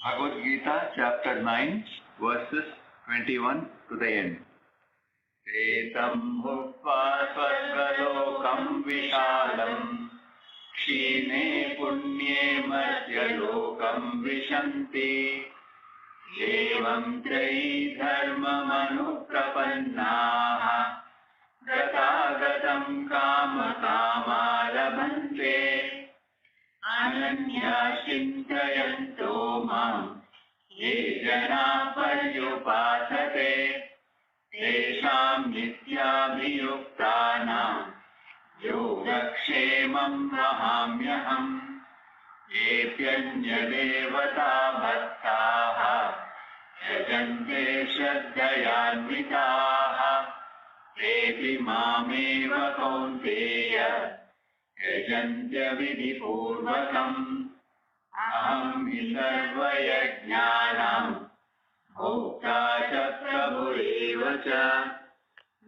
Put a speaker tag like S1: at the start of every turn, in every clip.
S1: Bhagavad Gita, chapter 9, verses 21 to the end. Etam bhukva svargalokam vishalam क्षीणे पुण्ये मर्त्यलोकं विशन्ति एवं त्रयी धर्ममनुप्रपन्नाः गतागतं कामकामा लभन्ते अनन्या चिन्तयन्तो मां ये जना पर्युपासते तेषां नित्याभियुक्तानां योगक्षेमं वहाम्यहम् येऽप्यन्यदेवता भक्ताः यजन्ते श्रद्धयान्विताः तेऽपि मामेव कौन्तेय यजन्त्यविधिपूर्वकम् अहं हि सर्वयज्ञानां भोक्ता च प्रभुरेव च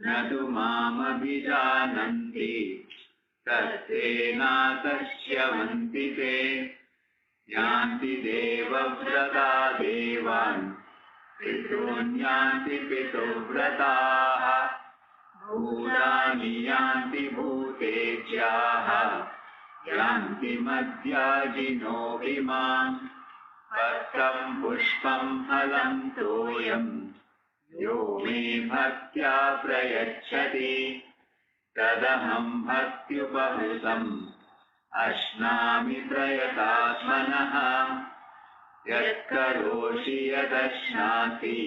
S1: न तु मामभिजानन्ति तत्तेनातश्च्यवन्ति ते यान्ति देवव्रता देवान् पितॄन् यान्ति पितुव्रताः भूतानि यान्ति भूतेज्याः यान्ति मद्याजिनोऽपि माम् पत्रं पुष्पं फलं तोयम् यो मे भक्त्या प्रयच्छति तदहं भक्त्युपहृतम् अश्नामि प्रयतात्मनः यत्करोषि यदश्नासि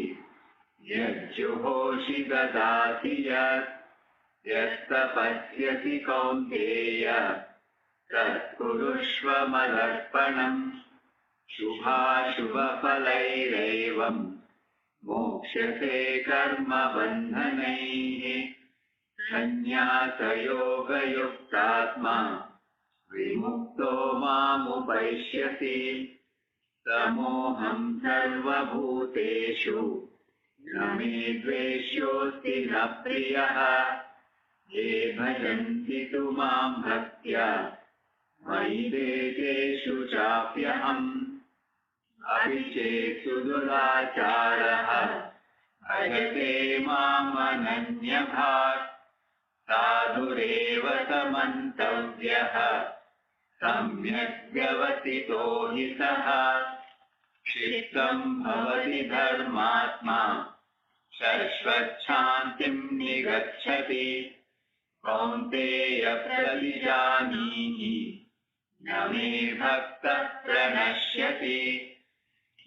S1: यज्जुहोषि ददासि यत्तपस्यसि कौन्तेय तत्कुरुष्व मदर्पणम् शुभाशुभफलैरेवम् मोक्ष्यसे कर्मबन्धनैः सन्न्यासयोगयुक्तात्मा विमुक्तो मामुपैष्यसि समोऽहं सर्वभूतेषु न मे द्वेष्योऽस्ति न प्रियः ये भजन्ति तु मां भक्त्या मयि तेषु चाप्यहम् अपि चेत् सुदुराचारः भजते मामनन्यभाक् साधुरेव समन्तव्यः सम्यक् व्यवसितो हि सः क्षिप्तं भवति धर्मात्मा शश्वच्छान्तिं निगच्छति कौन्तेय प्रतिजानीहि न मे भक्तः प्रणश्यति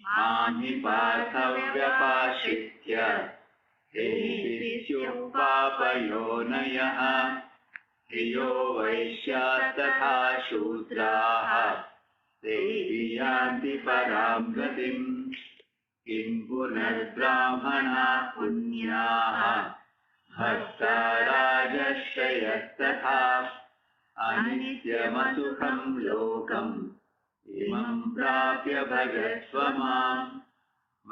S1: मां हि पार्थव्यपाश्रित्य पापयोनयः धियो वैश्याः तथा शूद्राः ते यान्ति परां गतिम् किं पुनर्ब्राह्मणाः पुण्याः भक्ता राजश्रयस्तथा अनित्यमसुखं लोकम् इमं प्राप्य भजस्व माम्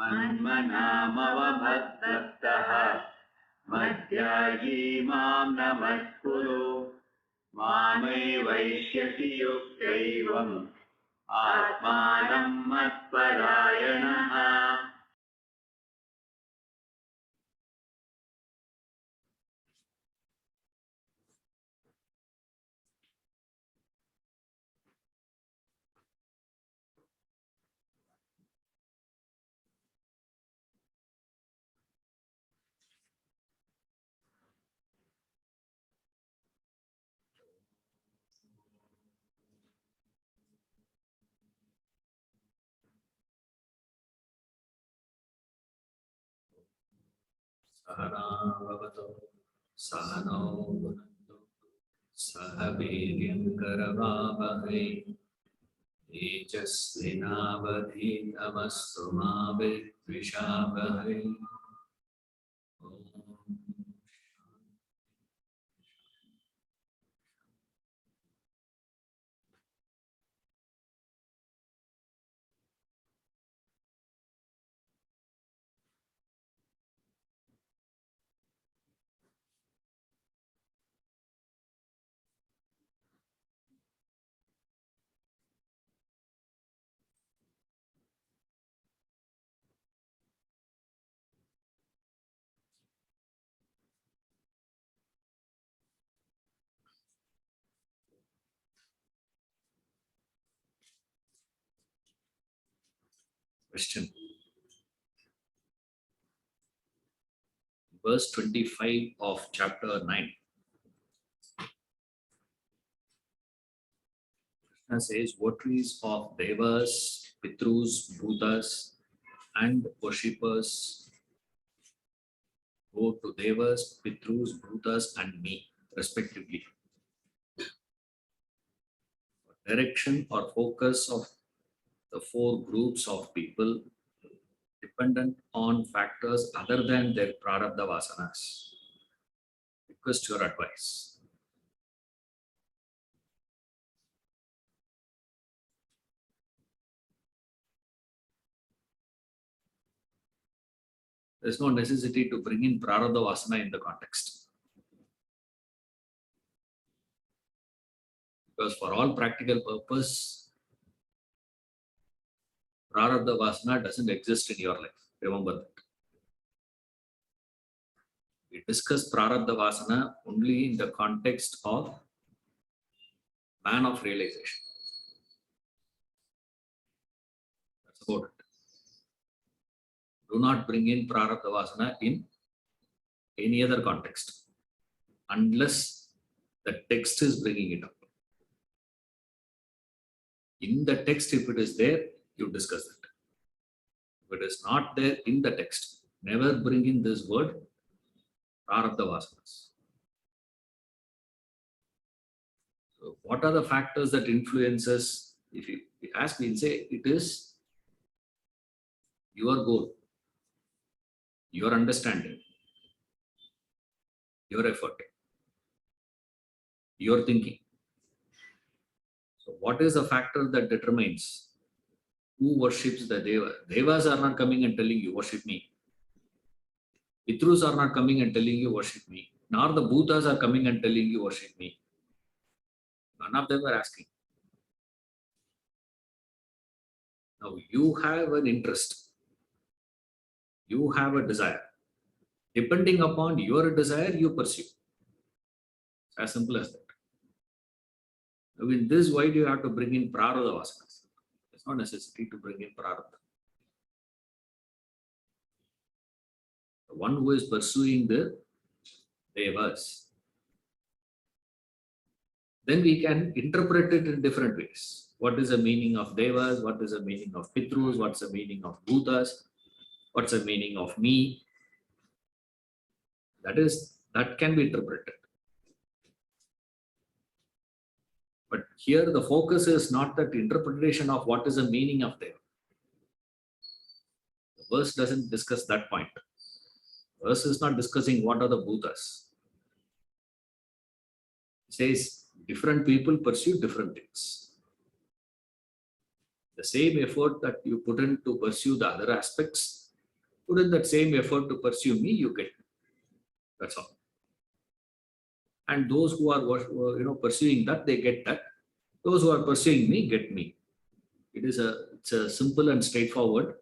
S1: मन्मनामवभक्तः मद्याजी मां नमस्कुरु मामैवैष्यसि युक्तैवम् आत्मानं मत्परायणः
S2: सहनाववतु सहनौ भुनक्तु सह वीर्यं करवावहै तेजस्विनावधीतमस्तु मा विद्विषावहै। Question. Verse 25 of chapter 9. Krishna says, votaries of Devas, Pitrus, Bhutas, and worshippers go to Devas, Pitrus, Bhutas, and me, respectively. Direction or focus of the four groups of people dependent on factors other than their prarabdha vasanas. Request your advice. There is no necessity to bring in prarabdha vasana in the context. Because for all practical purpose, prarabdha vasana doesn't exist in your life. Remember that. We discuss prarabdha vasana only in the context of man of realization. That's about it. Do not bring in prarabdha vasana in any other context unless the text is bringing it up. In the text, if it is there, you discuss it. If it is not there in the text, never bring in this word prarabdha vasanas. So what are the factors that influences? If you ask me, say it is your goal, your understanding, your effort, your thinking. So what is the factor that determines who worships the Deva? Devas are not coming and telling you worship me. Pitrus are not coming and telling you worship me. Nor the Bhutas are coming and telling you worship me. None of them are asking. Now you have an interest. You have a desire. Depending upon your desire, you pursue. It's as simple as that. Now in this, why do you have to bring in prarabdha vasanas? There's no necessity to bring in prarabdha. The one who is pursuing the devas, then we can interpret it in different ways. What is the meaning of devas? What is the meaning of pitrus? What's the meaning of bhutas? What's the meaning of me? That can be interpreted. But here the focus is not that interpretation of what is the meaning of Deva. The verse doesn't discuss that point. The verse is not discussing what are the bhutas. It says different people pursue different things. The same effort that you put in to pursue the other aspects, put in that same effort to pursue me, you get. That's all. And those who are pursuing that, they get that. Those who are pursuing me get me. It's a simple and straightforward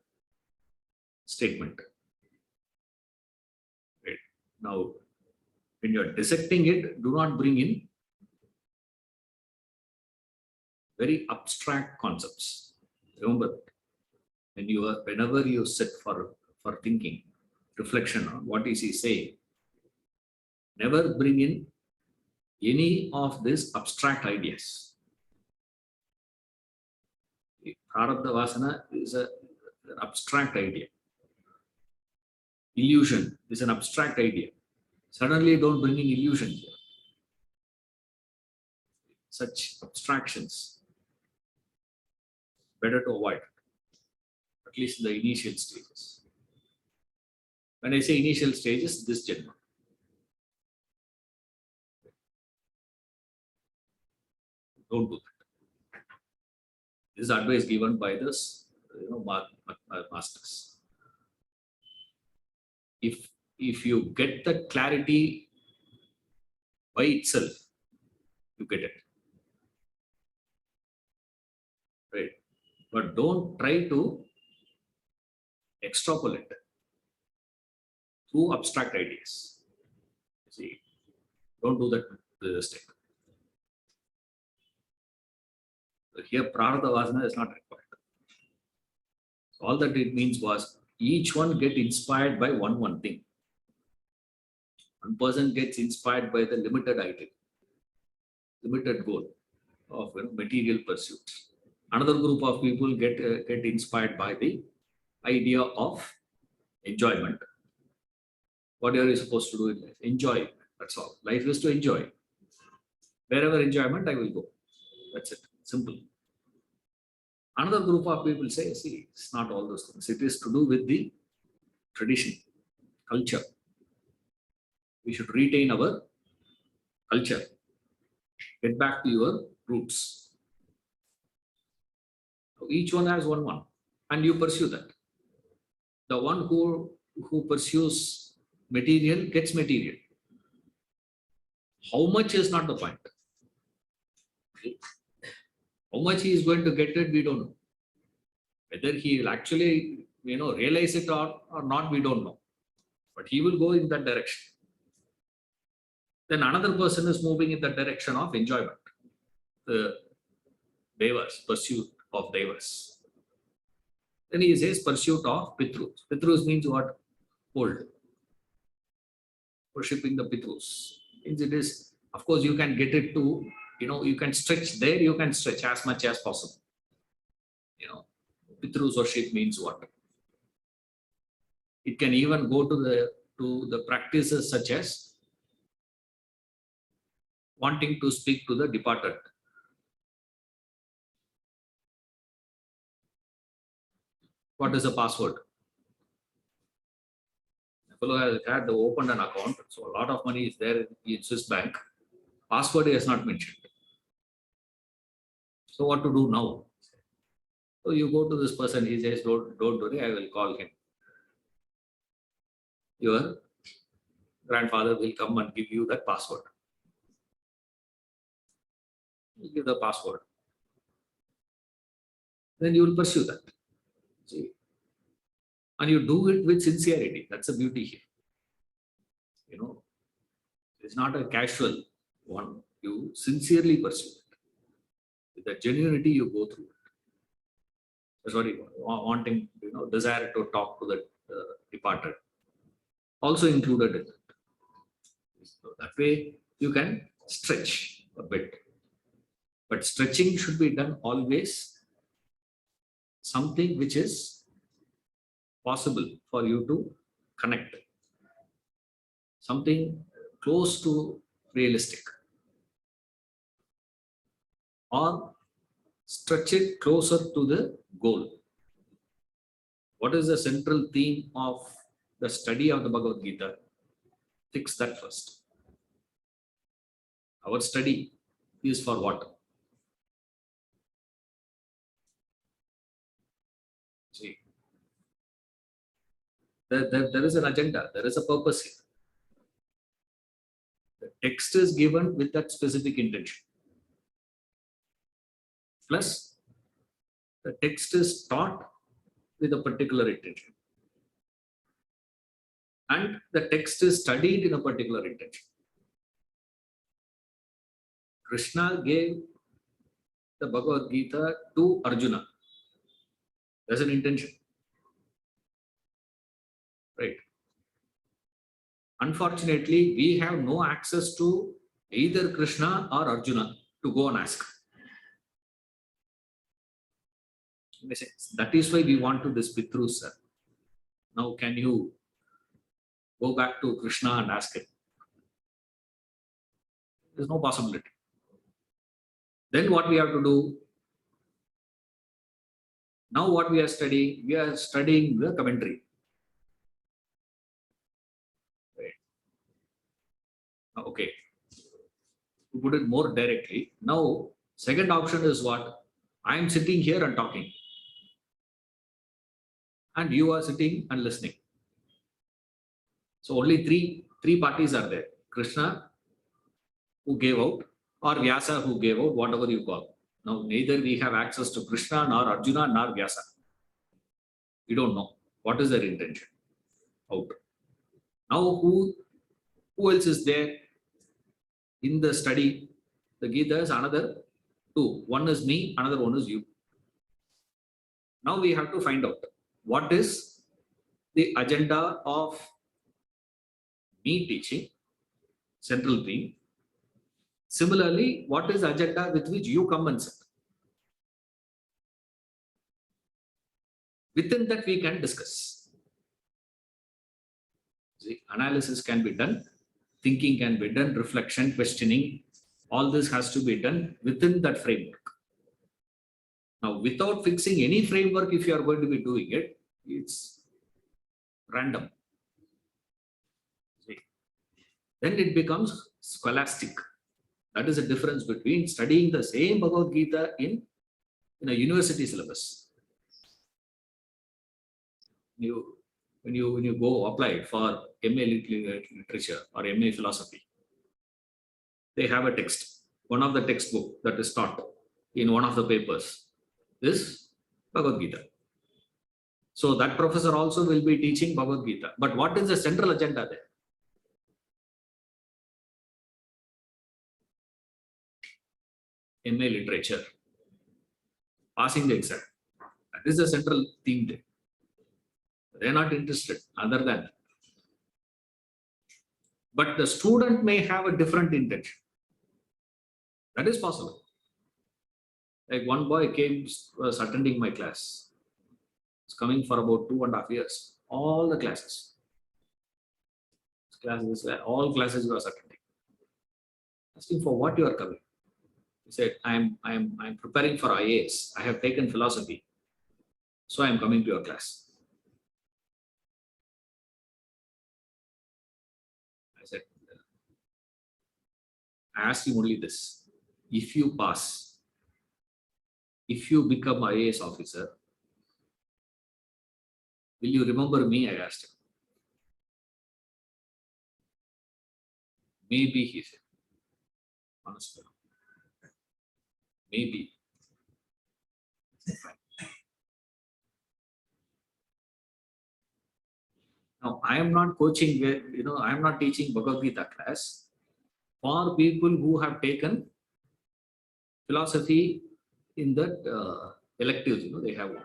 S2: statement. Right. Now, when you are dissecting it, do not bring in very abstract concepts. Remember that. Whenever you sit for thinking, reflection on what is he saying, never bring in any of these abstract ideas. Prarabdha vasana is an abstract idea. Illusion is an abstract idea. Suddenly don't bring in illusion here. Such abstractions, better to avoid, at least in the initial stages. When I say initial stages, this Janma. Don't do that. This is advice given by this, masters. If you get the clarity by itself, you get it. Right? But don't try to extrapolate through abstract ideas. See, don't do that with this statement. Here, prarabdha vasana is not required. All that it means was each one get inspired by one thing. One person gets inspired by the limited item, limited goal of material pursuits. Another group of people get inspired by the idea of enjoyment. What are you supposed to do in life? Enjoy. That's all. Life is to enjoy. Wherever enjoyment, I will go. That's it. Simple. Another group of people say, see, it's not all those things. It is to do with the tradition, culture. We should retain our culture. Get back to your roots. So each one has one, and you pursue that. The one who pursues material gets material. How much is not the point. How much he is going to get it, we don't know. Whether he will actually, realize it or not, we don't know. But he will go in that direction. Then another person is moving in the direction of enjoyment. The devas, pursuit of devas. Then he says pursuit of Pitrus. Pitrus means what? Old. Worshipping the Pitrus. Means it is, of course, you can get it to, you can stretch there, you can stretch as much as possible. Pitrus worship means what? It can even go to the practices such as wanting to speak to the departed. What is the password? A fellow has had opened an account, so a lot of money is there in Swiss bank. Password is not mentioned. So what to do now? So you go to this person, he says, don't worry, I will call him. Your grandfather will come and give you that password. You give the password. Then you will pursue that. See? And you do it with sincerity. That's the beauty here. It's not a casual one. You sincerely pursue it. With the genuinity, you go through it. Sorry, wanting, desire to talk to the departed. Also included in it. So that way, you can stretch a bit. But stretching should be done always something which is possible for you to connect. Something close to realistic. Or stretch it closer to the goal. What is the central theme of the study of the Bhagavad Gita? Fix that first. Our study is for what? See, there is an agenda, there is a purpose here. The text is given with that specific intention. Plus, the text is taught with a particular intention. And the text is studied in a particular intention. Krishna gave the Bhagavad Gita to Arjuna. There's an intention. Right. Unfortunately, we have no access to either Krishna or Arjuna to go and ask. That is why we want to this Pitrus, sir. Now, can you go back to Krishna and ask him? There's no possibility. Then what we have to do? Now what we are studying the commentary. Right. Okay. To put it more directly, now second option is what? I am sitting here and talking. And you are sitting and listening. So only three parties are there. Krishna, who gave out, or Vyasa, who gave out, whatever you call. Now, neither we have access to Krishna, nor Arjuna, nor Vyasa. We don't know. What is their intention? Out. Now, who else is there in the study? The Gita is another two. One is me, another one is you. Now we have to find out. what is the agenda of me teaching, central theme. Similarly, what is the agenda with which you come and sit? Within that, we can discuss. See, analysis can be done, thinking can be done, reflection, questioning, all this has to be done within that framework. Now, without fixing any framework, if you are going to be doing it, it's random. See, then it becomes scholastic. That is the difference between studying the same Bhagavad Gita in a university syllabus. When you go apply for MA literature or MA philosophy, they have a text. One of the textbook that is taught in one of the papers is Bhagavad Gita. So that professor also will be teaching Bhagavad Gita. But what is the central agenda there? MA literature, passing the exam. That is the central theme there. They are not interested other than that. But the student may have a different intention. That is possible. Like one boy was attending my class. It's coming for about 2.5 years. All the classes. All classes he was attending. Asking for what you are coming. He said, I'm preparing for IAS. I have taken philosophy. So I am coming to your class. I asked him only this: if you pass, if you become IAS officer, will you remember me? I asked him. Maybe, he said. Honestly, maybe. Now, I am not coaching, I am not teaching Bhagavad Gita class for people who have taken philosophy in that electives, they have one.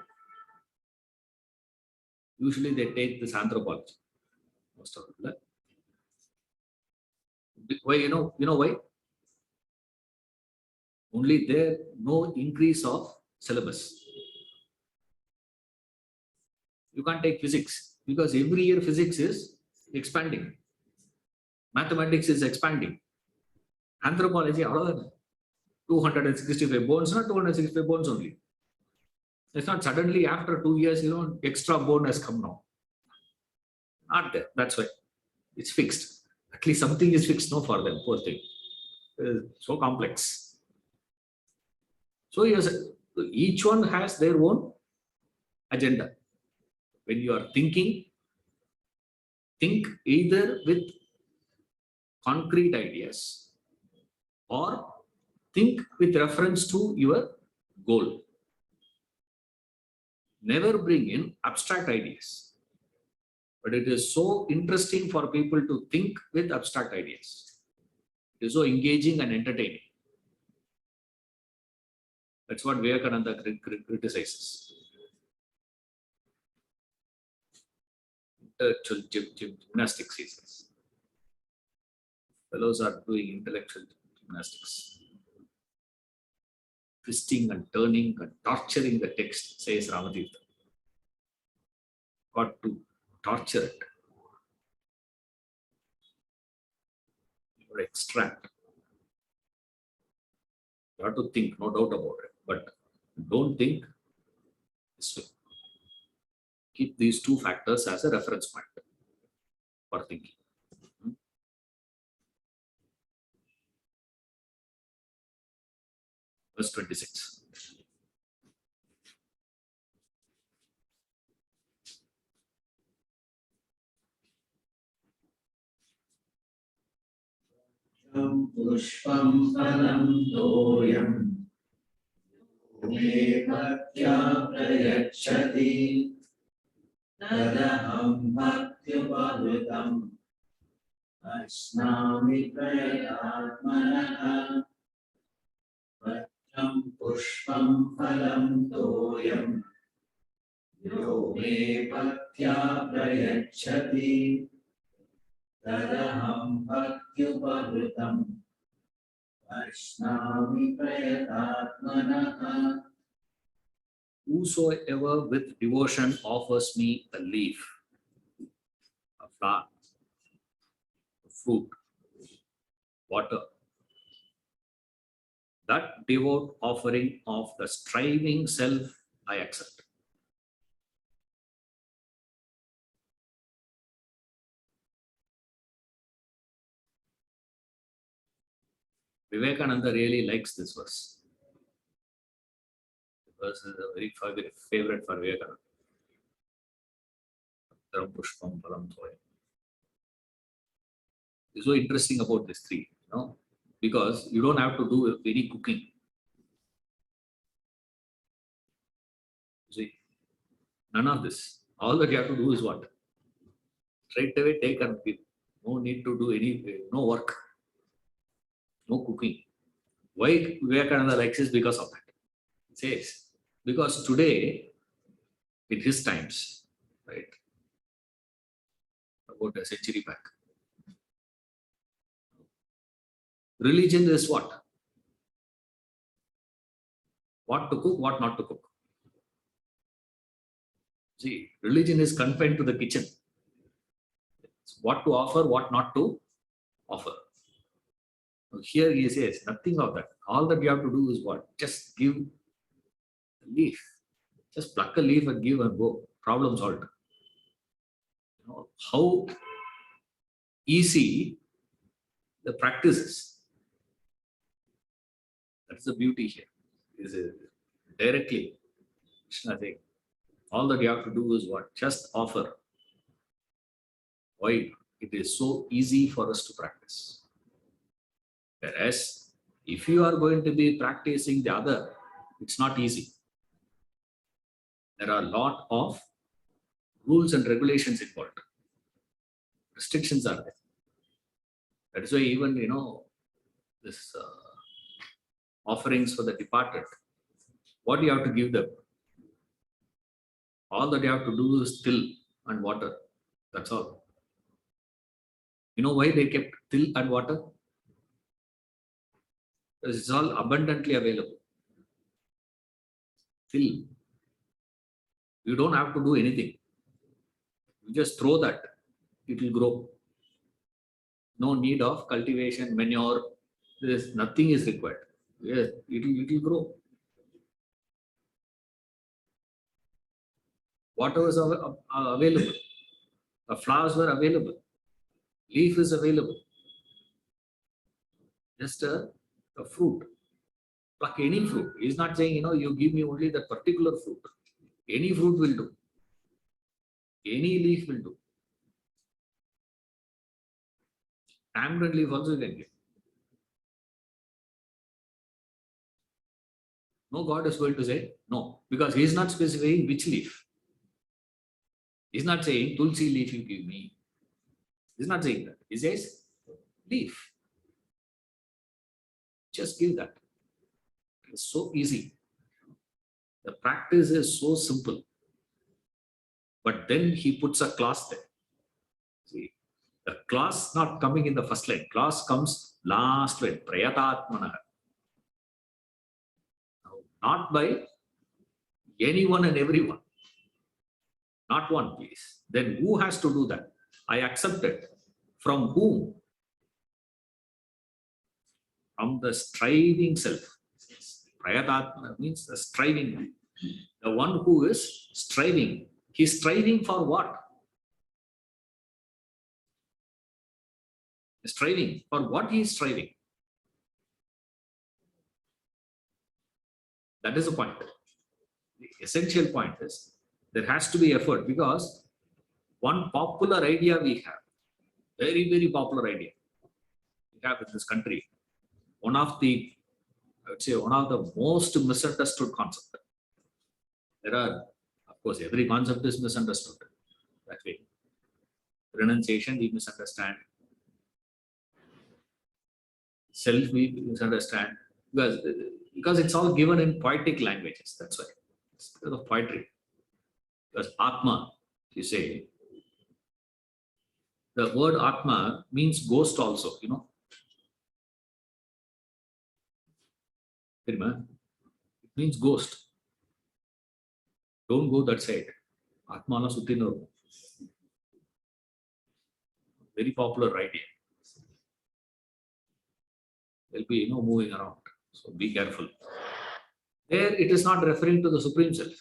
S2: Usually they take this anthropology. Most of them. Why, you know why? Only there, no increase of syllabus. You can't take physics because every year physics is expanding. Mathematics is expanding. Anthropology, 265 bones, not 265 bones only. It's not suddenly after 2 years, extra bone has come now. Not there. That's why it's fixed. At least something is fixed now for them. Poor thing. So complex. So yes, each one has their own agenda. When you are thinking, think either with concrete ideas or think with reference to your goal. Never bring in abstract ideas. But it is so interesting for people to think with abstract ideas. It is so engaging and entertaining. That's what Vivekananda criticizes. Intellectual gymnastics, he says. Fellows are doing intellectual gymnastics. Twisting and turning and torturing the text, says Ramatirtha. Got to torture it. You got to extract. You have to think, no doubt about it. But don't think this way. Keep these two factors as a reference point for thinking. Verse 26.
S1: Pushpam phalam toyam me bhaktya prayachati tadaham bhaktya asnami prayatmanaha Pushpam phalam toyam Yo me bhaktya prayachati tadaham bhaktyupavritam Vaishnami prayatatmanaha.
S2: Whosoever with devotion offers me a leaf, a flower, a fruit, water, that devout offering of the striving self I accept. Vivekananda really likes this verse. The verse is a very favorite for Vivekananda. Taram pushpam phalam thoyam. It's so interesting about these three, because you don't have to do any cooking. See, none of this. All that you have to do is what? Straight away take and give. No need to do no work, no cooking. Why Vivekananda likes this? Because of that. It says, because today, in his times, right, about a century back, religion is what? What to cook, what not to cook. See, religion is confined to the kitchen. It's what to offer, what not to offer. Here he says nothing of that. All that you have to do is what? Just give a leaf. Just pluck a leaf and give and go. Problem solved. How easy the practice is. That's the beauty here. Is directly Krishna saying, all that you have to do is what? Just offer. Why? It is so easy for us to practice. Whereas, if you are going to be practicing the other, it's not easy. There are a lot of rules and regulations involved. Restrictions are there. That is why even, this offerings for the departed, what do you have to give them? All that you have to do is till and water. That's all. You know why they kept till and water? Because it's all abundantly available. Till. You don't have to do anything. You just throw that. It will grow. No need of cultivation, manure. Nothing is required. Yes, it will grow. Water was available. The flowers were available. Leaf is available. Just a fruit. Pluck any fruit. He's not saying, you give me only that particular fruit. Any fruit will do. Any leaf will do. Tamarind leaf also you can give. No God is going to say no, because he is not specifying which leaf. He is not saying tulsi leaf you give me. He is not saying that. He says leaf. Just give that. It's so easy. The practice is so simple. But then he puts a clause there. See, the clause not coming in the first line. Clause comes last line. Prayatatmanaha. Not by anyone and everyone. Not one, please. Then who has to do that? I accept it. From whom? From the striving self. Prayatatmana means the striving one. The one who is striving. He's striving for what? Striving. For what he is striving? That is the point. The essential point is there has to be effort, because one popular idea we have, very, very popular idea we have in this country, one of the most misunderstood concept. There are, of course, every concept is misunderstood. That way. Renunciation we misunderstand. Self we misunderstand. Because it's all given in poetic languages. That's why. It's because of poetry. Because Atma, you say, the word Atma means ghost also, you know. It means ghost. Don't go that side. Atma na Sutino. Very popular idea. They'll be, moving around. So be careful. There it is not referring to the Supreme Self.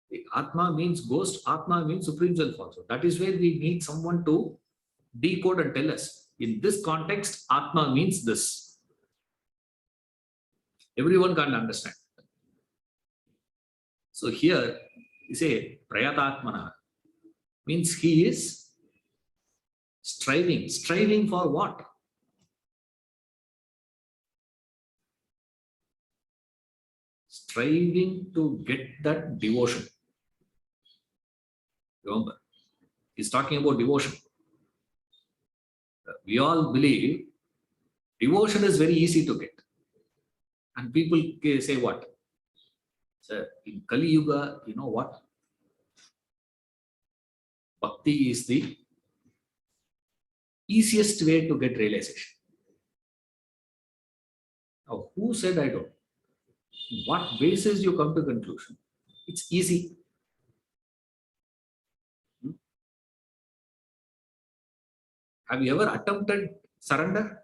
S2: The Atma means ghost, Atma means Supreme Self also. That is where we need someone to decode and tell us. In this context, Atma means this. Everyone can't understand. So here, you say Prayatatmana means he is striving. Striving for what? Striving to get that devotion. Remember, he's talking about devotion. We all believe devotion is very easy to get. And people say what? So in Kali Yuga, you know what? Bhakti is the easiest way to get realization. Now, who said I don't? What basis you come to conclusion? It's easy. Have you ever attempted surrender?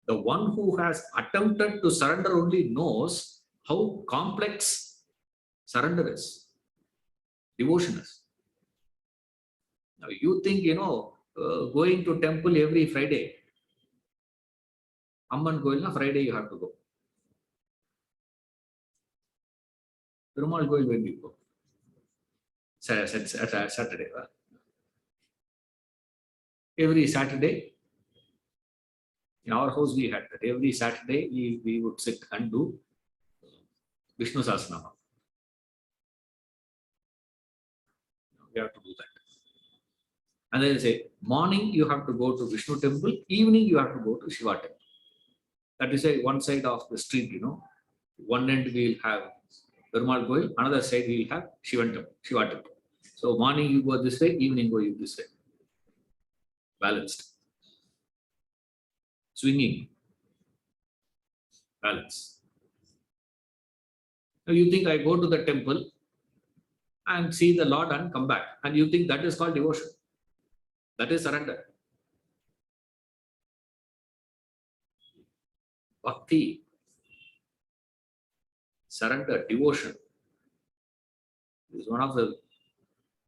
S2: The one who has attempted to surrender only knows how complex surrender is, devotion is. Now you think, going to temple every Friday, Amman Goil na Friday you have to go. Perumal Goil, when do you go? Saturday. Every Saturday, in our house we had that. Every Saturday we would sit and do Vishnu Sahasranama. We have to do that. And then they say, morning you have to go to Vishnu temple, evening you have to go to Shiva temple. That is one side of the street, One end we will have Perumal Goil, another side we will have Shiva temple. So morning you go this way, evening go this way. Balanced. Swinging. Balance. Now you think I go to the temple and see the Lord and come back. And you think that is called devotion. That is surrender. Bhakti, surrender, devotion is one of the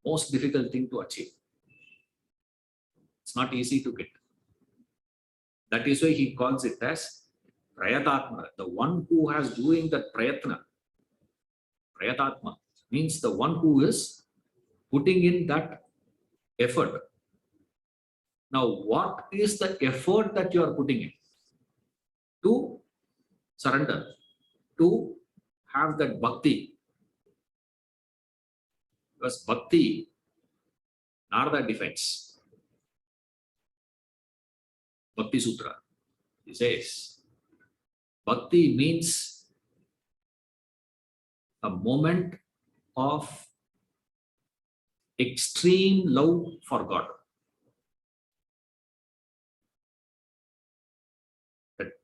S2: most difficult thing to achieve. It's not easy to get. That is why he calls it as Prayatatma, the one who has doing that prayatna. Prayatatma means the one who is putting in that effort. Now, what is the effort that you are putting in? To surrender, to have that bhakti. Because bhakti, Narada defines. Bhakti Sutra, he says, bhakti means a moment of extreme love for God.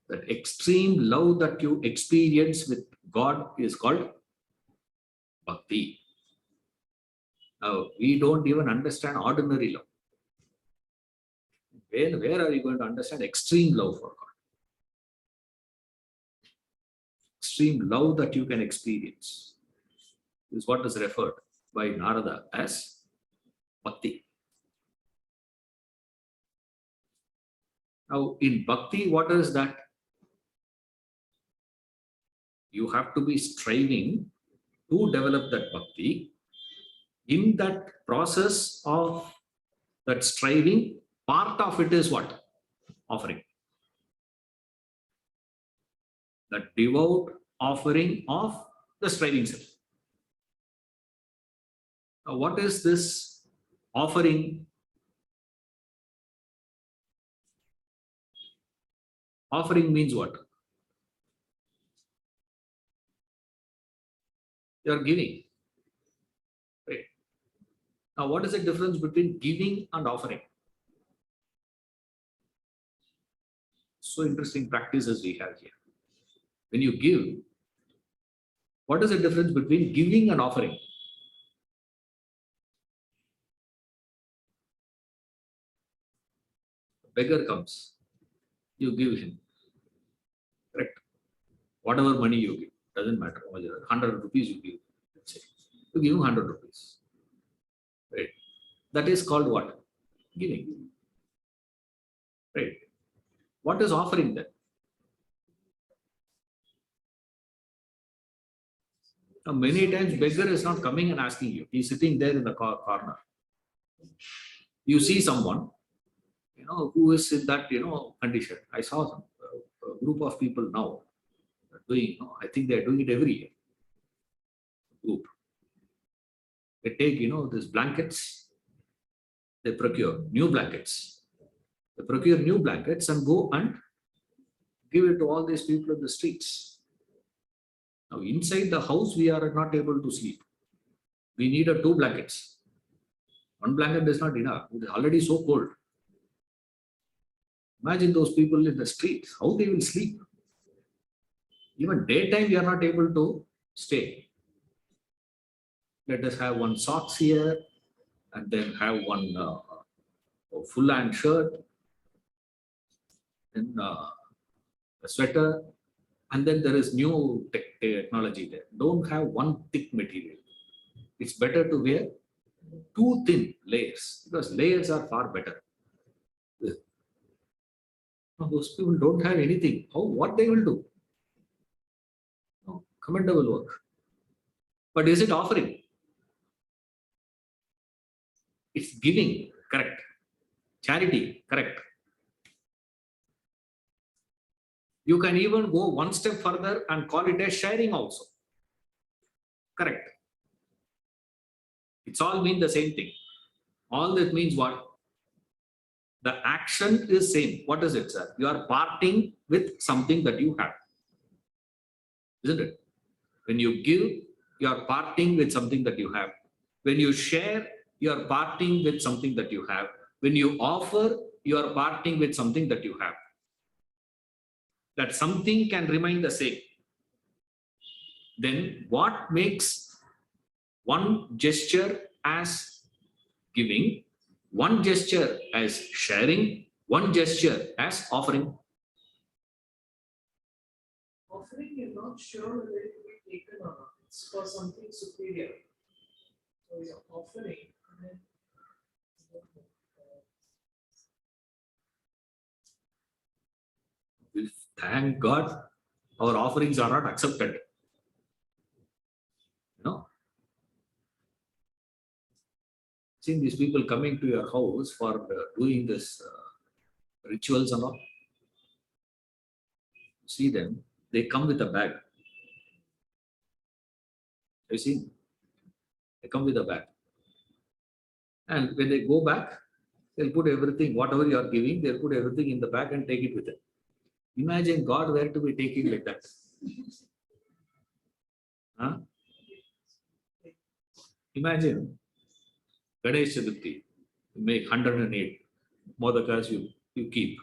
S2: That extreme love that you experience with God is called bhakti. Now, we don't even understand ordinary love. Where are you going to understand extreme love for God? Extreme love that you can experience is what is referred by Narada as bhakti. Now, in bhakti, what is that? You have to be striving to develop that bhakti. In that process of that striving, part of it is what? Offering. That devout offering of the striving self. Now, what is this offering? Offering means what? You are giving. Now, what is the difference between giving and offering? So interesting practices we have here. When you give, what is the difference between giving and offering? A beggar comes, you give him, correct? Whatever money you give, doesn't matter. 100 rupees you give, let's say. You give him 100 rupees. Right? That is called what? Giving. Right? What is offering then? Now, many times beggar is not coming and asking you. He's sitting there in the corner. You see someone, who is in that, condition. I saw some a group of people now doing, I think they're doing it every year. Group. They take, these blankets, they procure new blankets. They procure new blankets and go and give it to all these people in the streets. Now, inside the house, we are not able to sleep. We need 2 blankets. 1 blanket is not enough. It is already so cold. Imagine those people in the streets, how they will sleep. Even daytime, we are not able to stay. Let us have 1 socks here, and then have 1 full hand shirt, then a sweater, and then there is new technology there. Don't have 1 thick material. It's better to wear 2 thin layers, because layers are far better. Now, those people don't have anything. What they will do? No, commendable work. But is it offering? It's giving, correct. Charity, correct. You can even go 1 step further and call it a sharing also. Correct. It's all mean the same thing. All that means what? The action is same. What is it, sir? You are parting with something that you have. Isn't it? When you give, you are parting with something that you have. When you share, you are parting with something that you have. When you offer, you are parting with something that you have. That something can remain the same. Then what makes 1 gesture as giving, 1 gesture as sharing, 1 gesture as offering?
S3: Offering, you're not sure whether it will be taken or not. It's for something superior. So you're offering, and then
S2: Thank God our offerings are not accepted. Seeing these people coming to your house for doing this rituals and all. See them, they come with a bag. You see, they come with a bag. And when they go back, they'll put everything, whatever you are giving, they'll put everything in the bag and take it with them. Imagine God were to be taking like that. Huh? Imagine Ganesh Chaturthi, you make 108 modakas you keep.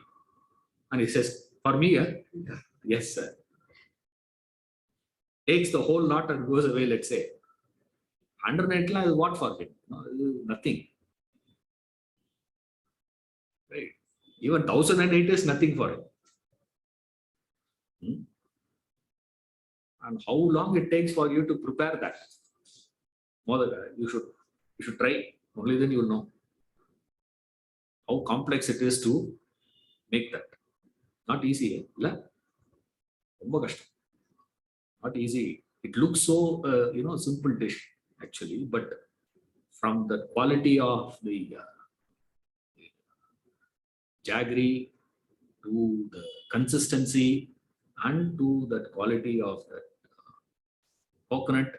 S2: And he says, for me, yes, sir. Takes the whole lot and goes away, let's say. 108 is what for him? No, nothing. Right? Even 1008 is nothing for him. And how long it takes for you to prepare that? Modaka, you should try. Only then you will know how complex it is to make that. Not easy, eh? Not easy. It looks so simple dish actually, but from the quality of the jaggery to the consistency and to the quality of the coconut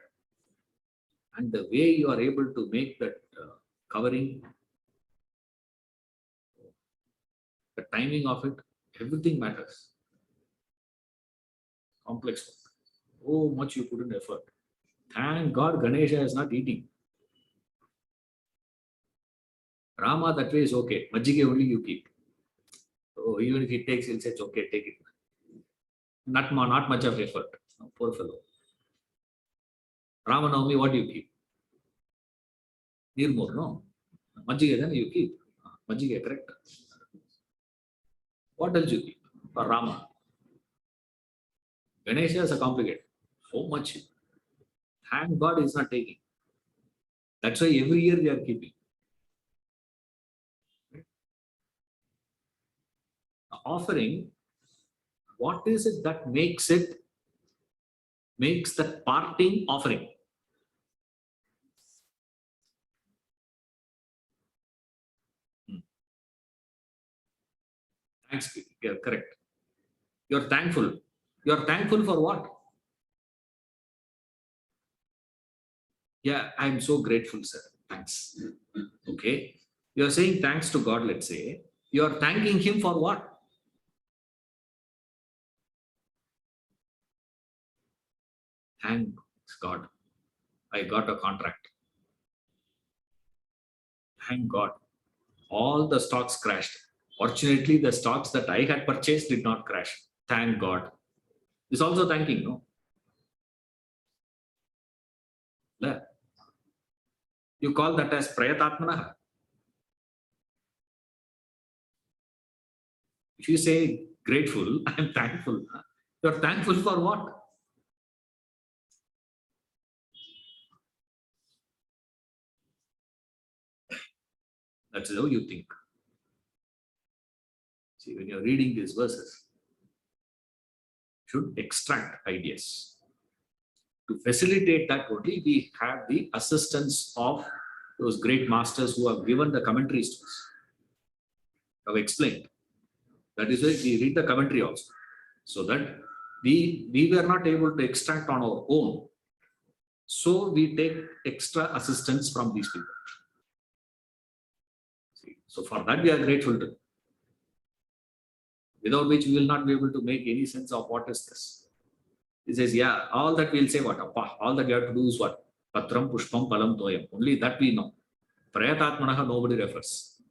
S2: and the way you are able to make that covering, the timing of it, everything matters. Complex work. So much you put in effort. Thank God Ganesha is not eating. Rama that way is okay. Majjige only you keep. So even if he takes, he'll say it's okay, take it. Not much of effort. Poor fellow. Rama Navami, what do you keep? Nirmur, no? Majjige then you keep. Majjige, correct? What else you keep for Rama? Ganesha is a complicated. So much. Thank God is not taking. That's why every year they are keeping. Offering, what is it that makes that parting offering? Thanks, yeah, correct. You're thankful. You're thankful for what? Yeah, I'm so grateful, sir. Thanks. Okay. You're saying thanks to God, let's say. You're thanking Him for what? Thank God. I got a contract. Thank God. All the stocks crashed. Fortunately, the stocks that I had purchased did not crash. Thank God. It's also thanking, no? Yeah. You call that as prayatatmana. If you say grateful, I'm thankful. You're thankful for what? That's how you think. See, when you're reading these verses, should extract ideas. To facilitate that only, we have the assistance of those great masters who have given the commentaries to us. Have explained. That is why we read the commentary also. So that we were not able to extract on our own. So we take extra assistance from these people. See, so for that we are grateful to them. Without which we will not be able to make any sense of what is this. He says, yeah, all that we'll say what? All that we have to do is what? Patram, Pushpam, Palam, Toyam. Only that we know. Prayatatmanaha nobody refers.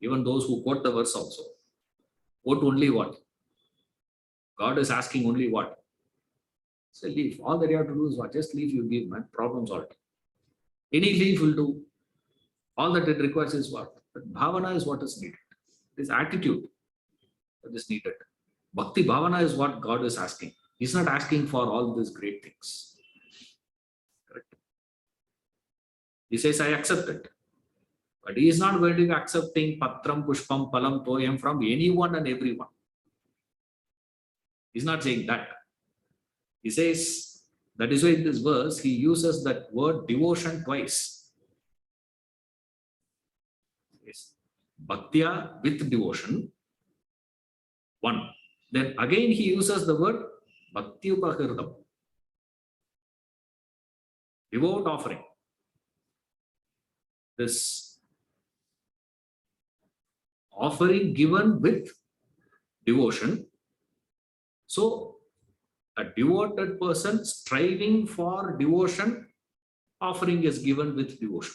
S2: Even those who quote the verse also. Quote only what? God is asking only what? So leave. All that you have to do is what? Just leave, you give, man. Problem solved. Any leaf will do. All that it requires is what? But bhavana is what is needed. This attitude that is needed. Bhakti bhavana is what God is asking. He's not asking for all these great things. Correct? He says, I accept it. But he is not going to be accepting patram, pushpam, palam, toyam from anyone and everyone. He's not saying that. He says, that is why in this verse, he uses that word devotion twice. Yes. Bhaktya with devotion. One. Then again he uses the word bhakti upahirdam. Devout offering. This offering given with devotion. So a devoted person striving for devotion, offering is given with devotion.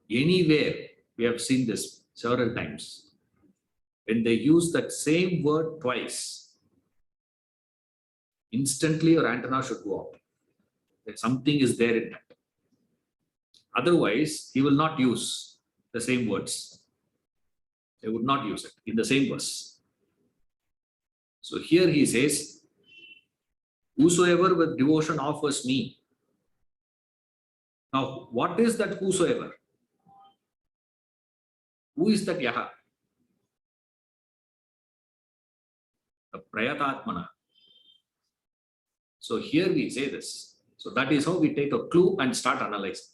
S2: Anywhere, we have seen this several times. When they use that same word twice, instantly your antenna should go up. That something is there in that. Otherwise, he will not use the same words. They would not use it in the same verse. So here he says, whosoever with devotion offers me. Now, what is that whosoever? Who is that Yaha? The Prayatatmana. So here we say this. So that is how we take a clue and start analyzing.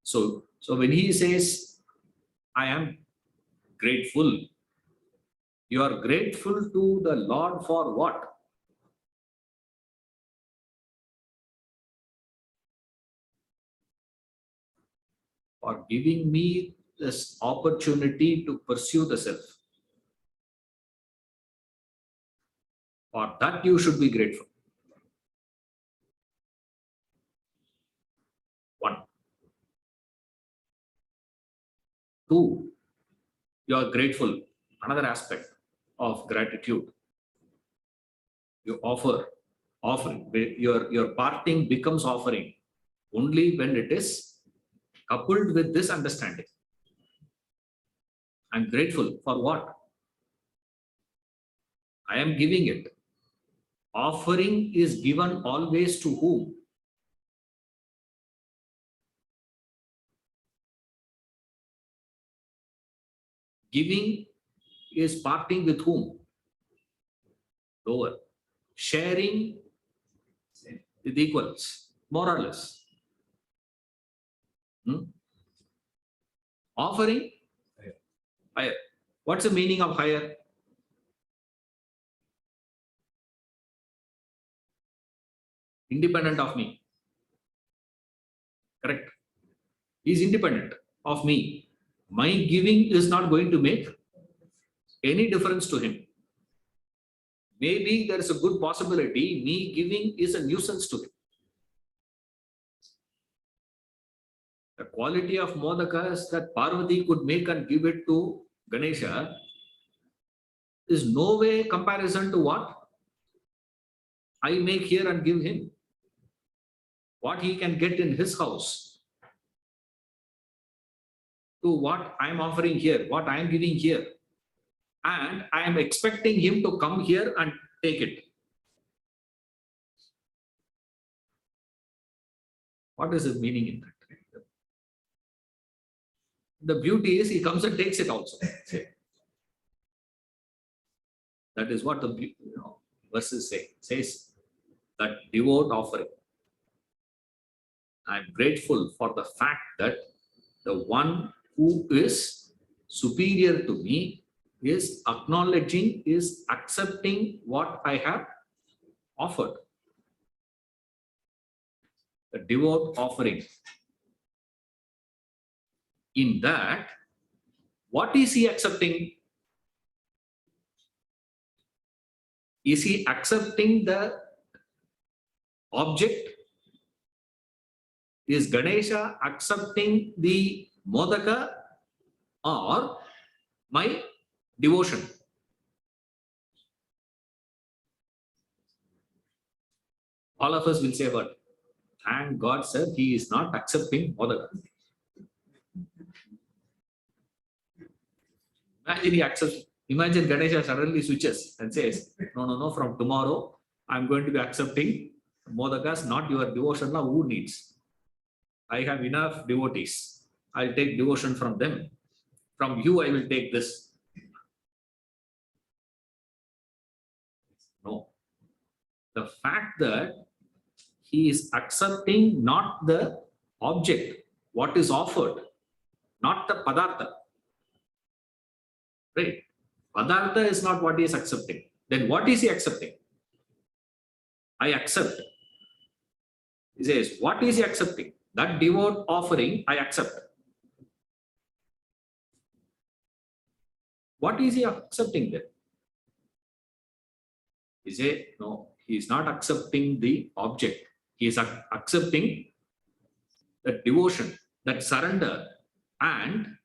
S2: So when he says, I am grateful, you are grateful to the Lord for what? For giving me this opportunity to pursue the self. For that you should be grateful. One. Two, you are grateful. Another aspect of gratitude. You offering. Your parting becomes offering only when it is coupled with this understanding. I'm grateful for what? I am giving it. Offering is given always to whom? Giving is parting with whom? Lower. Sharing with equals, more or less. Offering? Higher. What's the meaning of higher? Independent of me. Correct. He is independent of me. My giving is not going to make any difference to him. Maybe there is a good possibility me giving is a nuisance to him. The quality of modakas that Parvati could make and give it to Ganesha is no way comparison to what I make here and give him. What he can get in his house to what I am offering here, what I am giving here. And I am expecting him to come here and take it. What is the meaning in that? The beauty is he comes and takes it also. That is what the verses say. It says that devout offering. I am grateful for the fact that the one who is superior to me is acknowledging, is accepting what I have offered. The devout offering. In that, what is he accepting? Is he accepting the object? Is Ganesha accepting the modaka or my devotion? All of us will say, what? Thank God, sir, he is not accepting modaka. Imagine he accepts. Imagine Ganesha suddenly switches and says, no, from tomorrow, I'm going to be accepting modakas, not your devotion. Now, who needs? I have enough devotees. I'll take devotion from them. From you, I will take this. No. The fact that he is accepting not the object, what is offered, not the padartha. Right? Padartha is not what he is accepting. Then what is he accepting? I accept. He says, what is he accepting? That devout offering, I accept. What is he accepting then? He says, no, he is not accepting the object. He is accepting the devotion, that surrender. And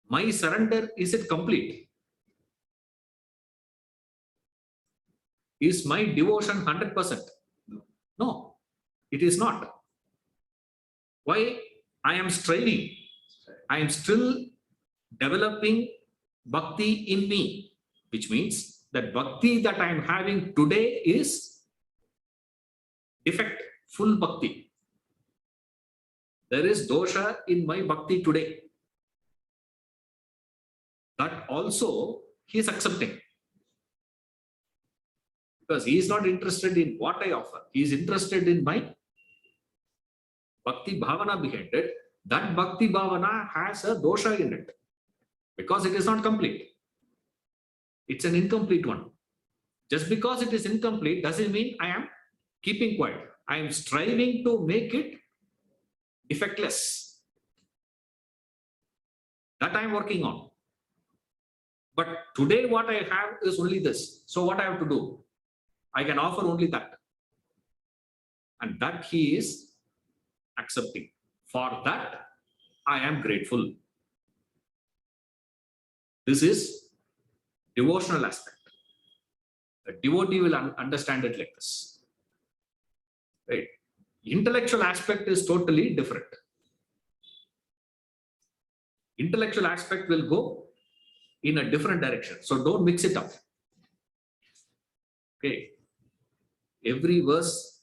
S2: my surrender, is it complete? Is my devotion 100%? No, it is not. Why? I am striving. I am still developing bhakti in me, which means that bhakti that I am having today is defect, full bhakti. There is dosha in my bhakti today. That also he is accepting. Because he is not interested in what I offer. He is interested in my bhakti bhavana behind it. That bhakti bhavana has a dosha in it. Because it is not complete. It's an incomplete one. Just because it is incomplete doesn't mean I am keeping quiet. I am striving to make it defectless. That I am working on. But today what I have is only this. So what I have to do? I can offer only that. And that he is accepting. For that, I am grateful. This is devotional aspect. A devotee will understand it like this. Right? Intellectual aspect is totally different. Intellectual aspect will go in a different direction. So don't mix it up. Okay. Every verse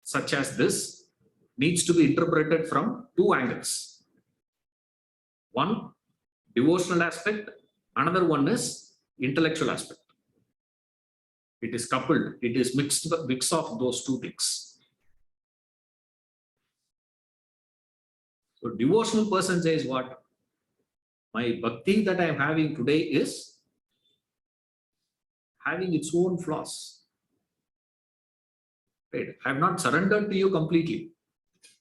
S2: such as this needs to be interpreted from two angles. One, devotional aspect. Another one is intellectual aspect. It is coupled. It is mix of those two things. So devotional person says what? My bhakti that I am having today is having its own flaws. Right? I have not surrendered to you completely.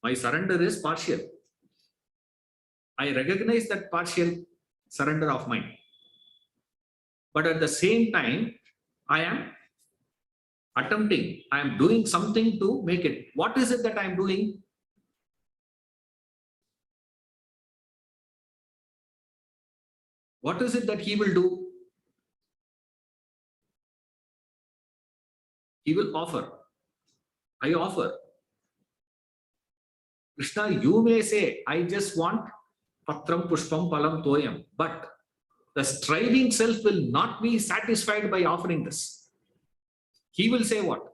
S2: My surrender is partial. I recognize that partial surrender of mine. But at the same time, I am attempting, I am doing something to make it. What is it that I am doing? What is it that he will do? He will offer. I offer. Krishna, you may say, I just want patram pushpam palam toyam, but the striving self will not be satisfied by offering this. He will say what?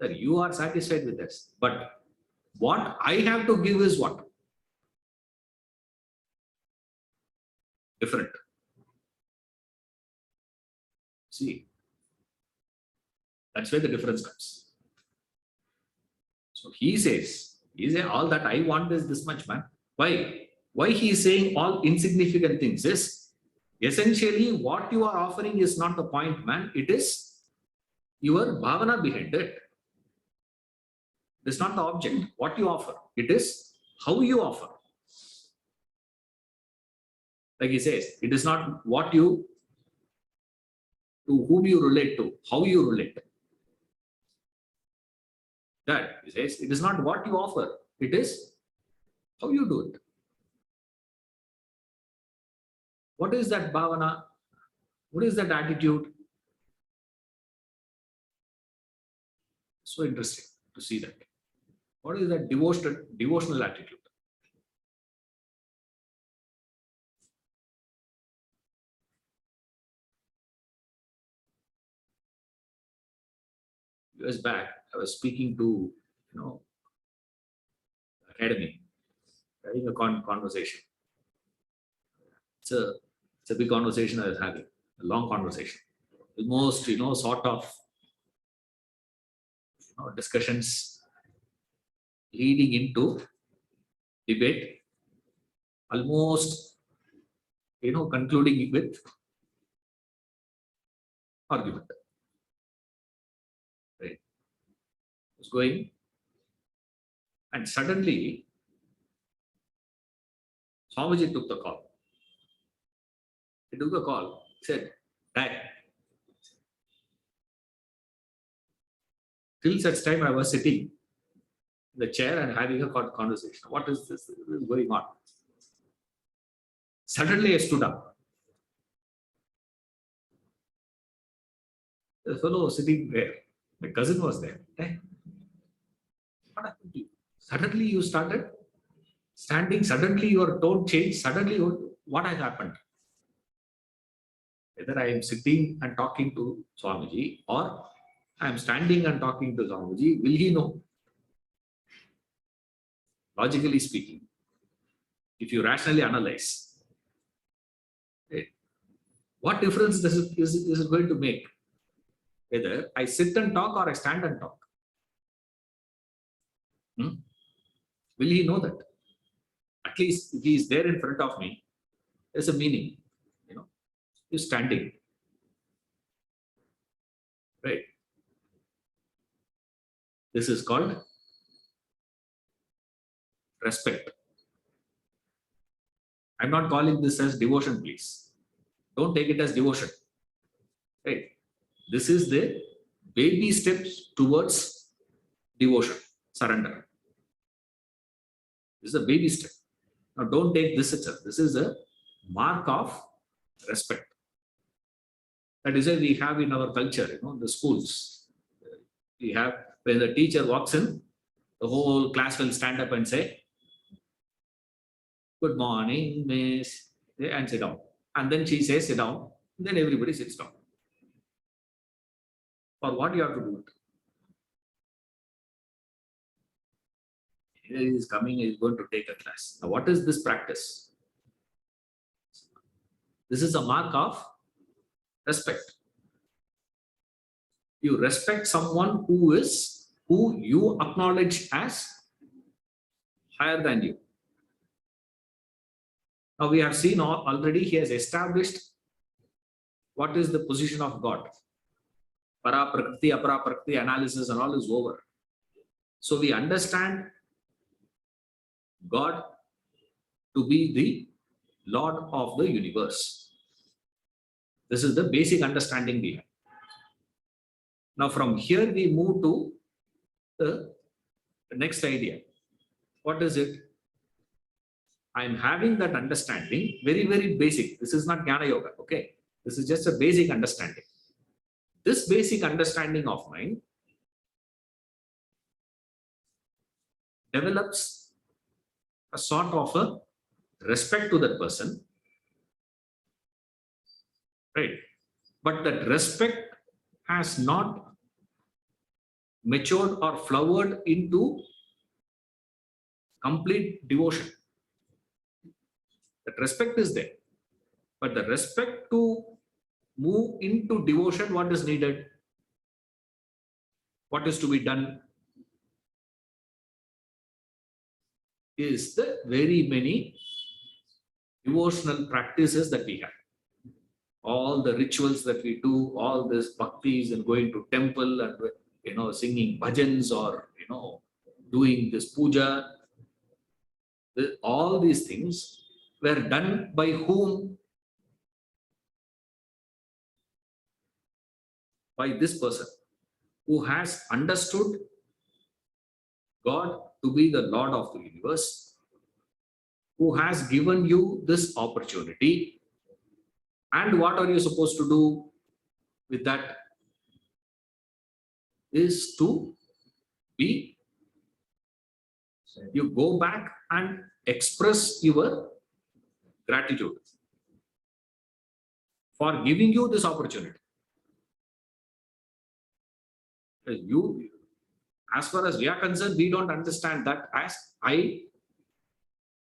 S2: That you are satisfied with this, but what I have to give is what? Different. See, that's where the difference comes. So he says, all that I want is this much, man. Why? Why he is saying all insignificant things is essentially what you are offering is not the point, man. It is your bhavana behind it. It is not the object, what you offer. It is how you offer. Like he says, it is not what you, to whom you relate to, how you relate. That he says, it is not what you offer, it is how you do it. What is that bhavana? What is that attitude? So interesting to see that. What is that devotional attitude? Years back, I was speaking to, academy, having a conversation. It's a big conversation I was having, a long conversation. Almost, sort of, discussions leading into debate, almost, concluding with argument. Right? Was going, and suddenly Swamiji took the call. He took the call, said, "Dad, till such time I was sitting in the chair and having a conversation. What is this going on?" Suddenly I stood up. The fellow sitting there, my cousin was there. "Hey, what happened to you? Suddenly you started standing, suddenly your tone changed, suddenly what has happened?" Whether I am sitting and talking to Swamiji or I am standing and talking to Swamiji, will he know? Logically speaking, if you rationally analyze, what difference is it going to make? Whether I sit and talk or I stand and talk. Will he know that? At least if he is there in front of me, there's a meaning. He's standing. Right? This is called respect. I'm not calling this as devotion, please. Don't take it as devotion. Right? This is the baby steps towards devotion, surrender. This is a baby step. Now don't take this itself. This is a mark of respect. That is why we have in our culture, the schools. We have, when the teacher walks in, the whole class will stand up and say, "Good morning, miss," and sit down. And then she says, "Sit down." Then everybody sits down. For what you have to do it? He is coming, he is going to take a class. Now, what is this practice? This is a mark of respect. You respect someone who you acknowledge as higher than you. Now we have seen already he has established what is the position of God. Para prakriti, apara prakriti analysis and all is over. So we understand God to be the Lord of the universe. This is the basic understanding we have. Now from here we move to the next idea. What is it? I am having that understanding, very, very basic. This is not Jnana Yoga, okay? This is just a basic understanding. This basic understanding of mine develops a sort of a respect to that person, right? But that respect has not matured or flowered into complete devotion. That respect is there, but the respect to move into devotion, what is needed? What is to be done? Is the very many devotional practices that we have. All the rituals that we do, all this bhaktis and going to temple and singing bhajans or doing this puja. All these things were done by whom? By this person who has understood God to be the Lord of the universe, who has given you this opportunity. And what are you supposed to do with that? Is to be, you go back and express your gratitude for giving you this opportunity. As far as we are concerned, we don't understand that as I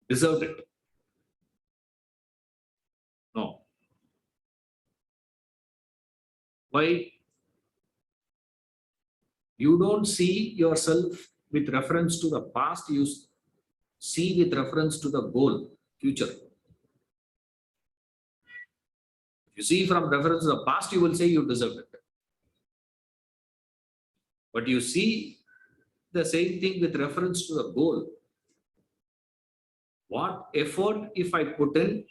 S2: deserved it. No. Why? You don't see yourself with reference to the past, you see with reference to the goal, future. If you see from reference to the past, you will say you deserved it. But you see the same thing with reference to the goal. What effort, if I put in,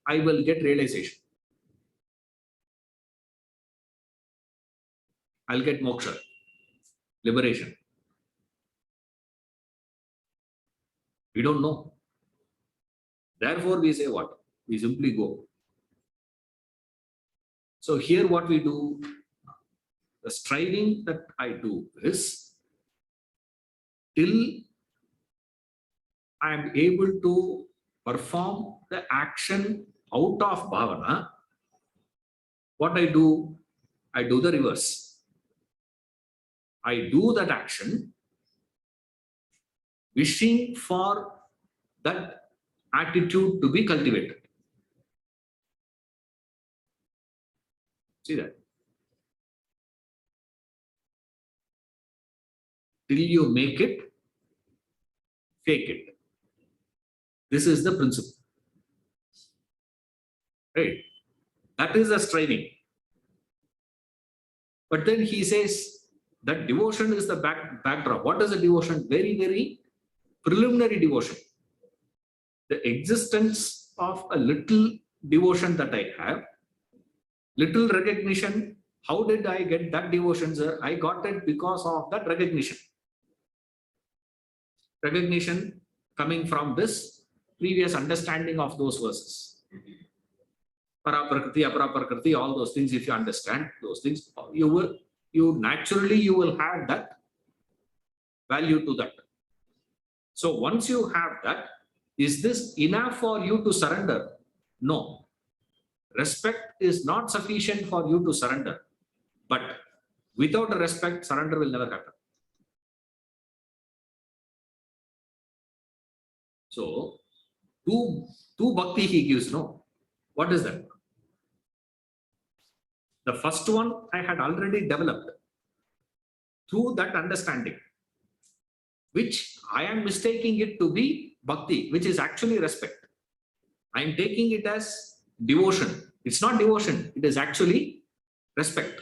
S2: I will get realization. I'll get moksha, liberation. We don't know. Therefore, we say what? We simply go. So here what we do, the striving that I do is till I am able to perform the action out of bhavana, what I do the reverse. I do that action wishing for that attitude to be cultivated. See that? Till you make it, fake it. This is the principle. Right? That is the striving. But then he says that devotion is the backdrop. What is the devotion? Very, very preliminary devotion. The existence of a little devotion that I have, little recognition. How did I get that devotion, sir? I got it because of that recognition. Recognition coming from this previous understanding of those verses. Para-prakriti, apara-prakriti, all those things, if you understand those things, you naturally will have that value to that. So once you have that, is this enough for you to surrender? No. Respect is not sufficient for you to surrender. But without a respect, surrender will never happen. So, two bhakti he gives, no? What is that? The first one I had already developed through that understanding, which I am mistaking it to be bhakti, which is actually respect. I am taking it as devotion. It's not devotion, it is actually respect.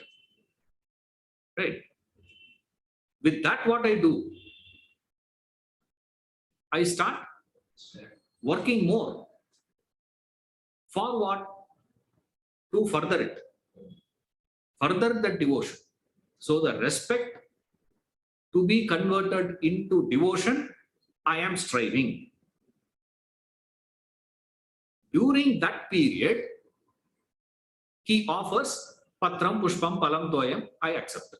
S2: Right? With that, what I do? I start working more. For what? To further it. Further that devotion. So the respect to be converted into devotion, I am striving. During that period, he offers patram, pushpam, palam, toyam, I accept.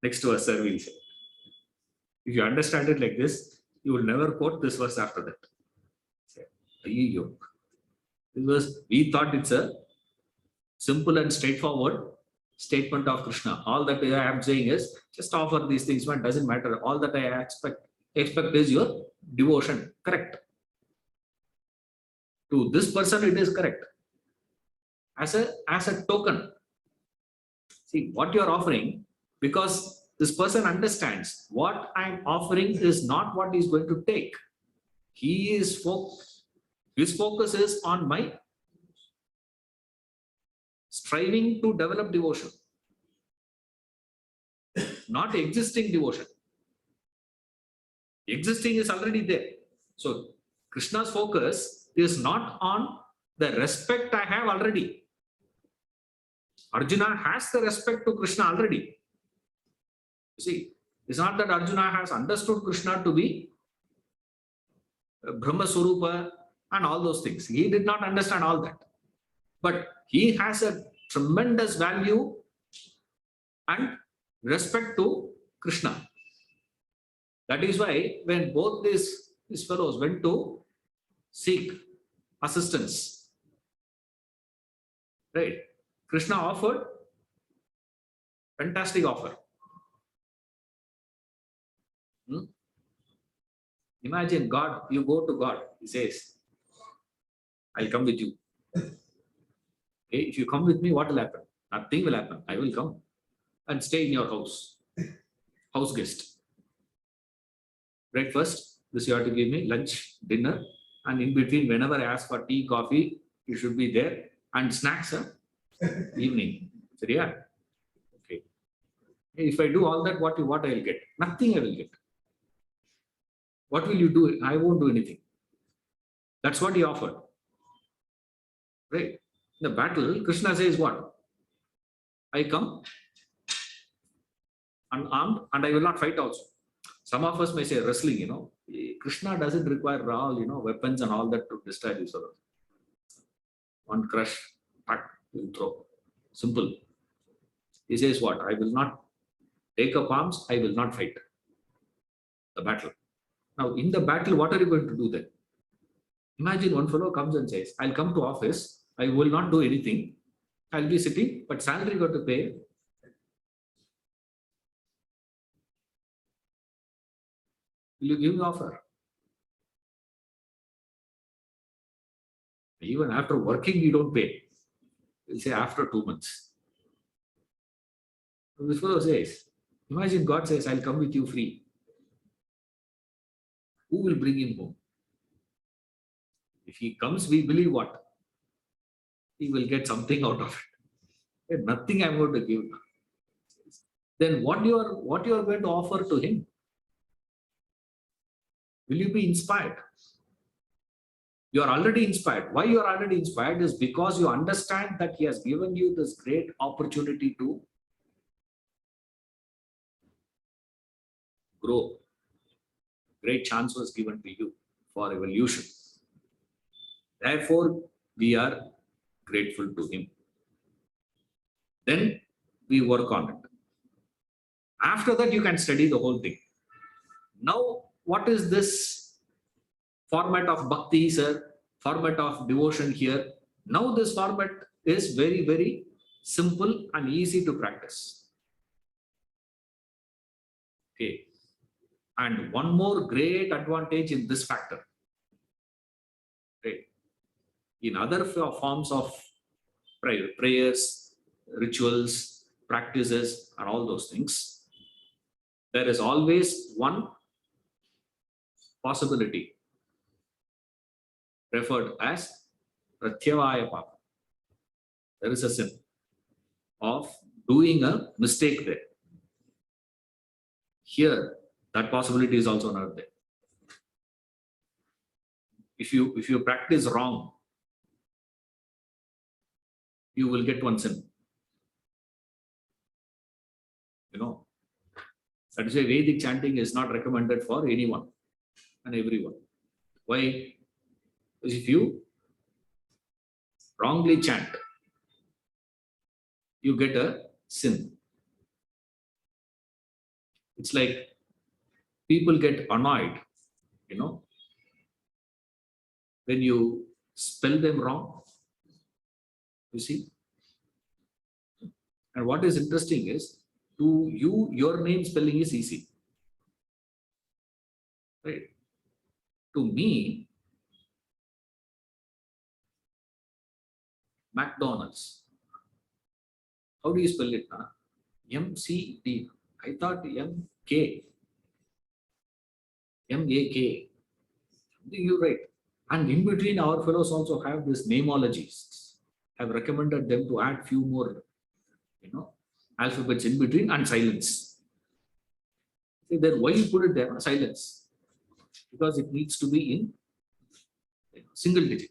S2: Next verse, sir, we'll say. If you understand it like this, you will never quote this verse after that. Because we thought it's a simple and straightforward statement of Krishna. All that I am saying is just offer these things, but doesn't matter. All that I expect is your devotion. Correct. To this person, it is correct. As a token. See what you are offering, because this person understands what I am offering is not what he is going to take. His focus is on my striving to develop devotion, not existing devotion. Existing is already there. So Krishna's focus is not on the respect I have already. Arjuna has the respect to Krishna already. You see, it's not that Arjuna has understood Krishna to be Brahma Swarupa and all those things. He did not understand all that. But he has a tremendous value and respect to Krishna. That is why when both these fellows went to seek assistance, right? Krishna offered fantastic offer. Imagine God, you go to God, he says, I'll come with you. Okay, if you come with me, what will happen? Nothing will happen. I will come and stay in your house. House guest. Breakfast, this you have to give me, lunch, dinner, and in between, whenever I ask for tea, coffee, you should be there. And snacks, evening. So, yeah. Okay. If I do all that, what I will get? Nothing I will get. What will you do? I won't do anything. That's what he offered. Right? In the battle, Krishna says what? I come unarmed and I will not fight also. Some of us may say wrestling, Krishna doesn't require all, weapons and all that to destroy this other. One crush, pack, you throw. Simple. He says what? I will not take up arms, I will not fight. The battle. Now, in the battle, what are you going to do then? Imagine one fellow comes and says, I'll come to office, I will not do anything, I'll be sitting, but salary got to pay. Will you give the offer? Even after working, you don't pay. We'll say after 2 months. So this fellow says, imagine God says, I'll come with you free. Who will bring him home? If he comes, we believe what? He will get something out of it. Nothing I'm going to give. Then what you are going to offer to him? Will you be inspired? You are already inspired. Why you are already inspired is because you understand that he has given you this great opportunity to grow. great chance was given to you for evolution. Therefore, we are grateful to him. Then we work on it. After that, you can study the whole thing. Now, what is this format of bhakti, sir? Format of devotion here? Now, this format is very, very simple and easy to practice. Okay. And one more great advantage in this factor. Okay. In other forms of prayers, rituals, practices, and all those things, there is always one possibility referred as pratyavaya papa. There is a sin of doing a mistake there. Here, that possibility is also not there. If you practice wrong, you will get one sin. You know, that is why Vedic chanting is not recommended for anyone and everyone. Why? Because if you wrongly chant, you get a sin. It's like people get annoyed, you know, when you spell them wrong. You see? And what is interesting is, to you, your name spelling is easy. Right? To me, McDonald's. How do you spell it? M-C-D. I thought M-K. M-A-K. You're right. And in between, our fellows also have this nameologies. Have recommended them to add few more, you know, alphabets in between and silence. See, then why you put it there? Silence. Because it needs to be in single digit.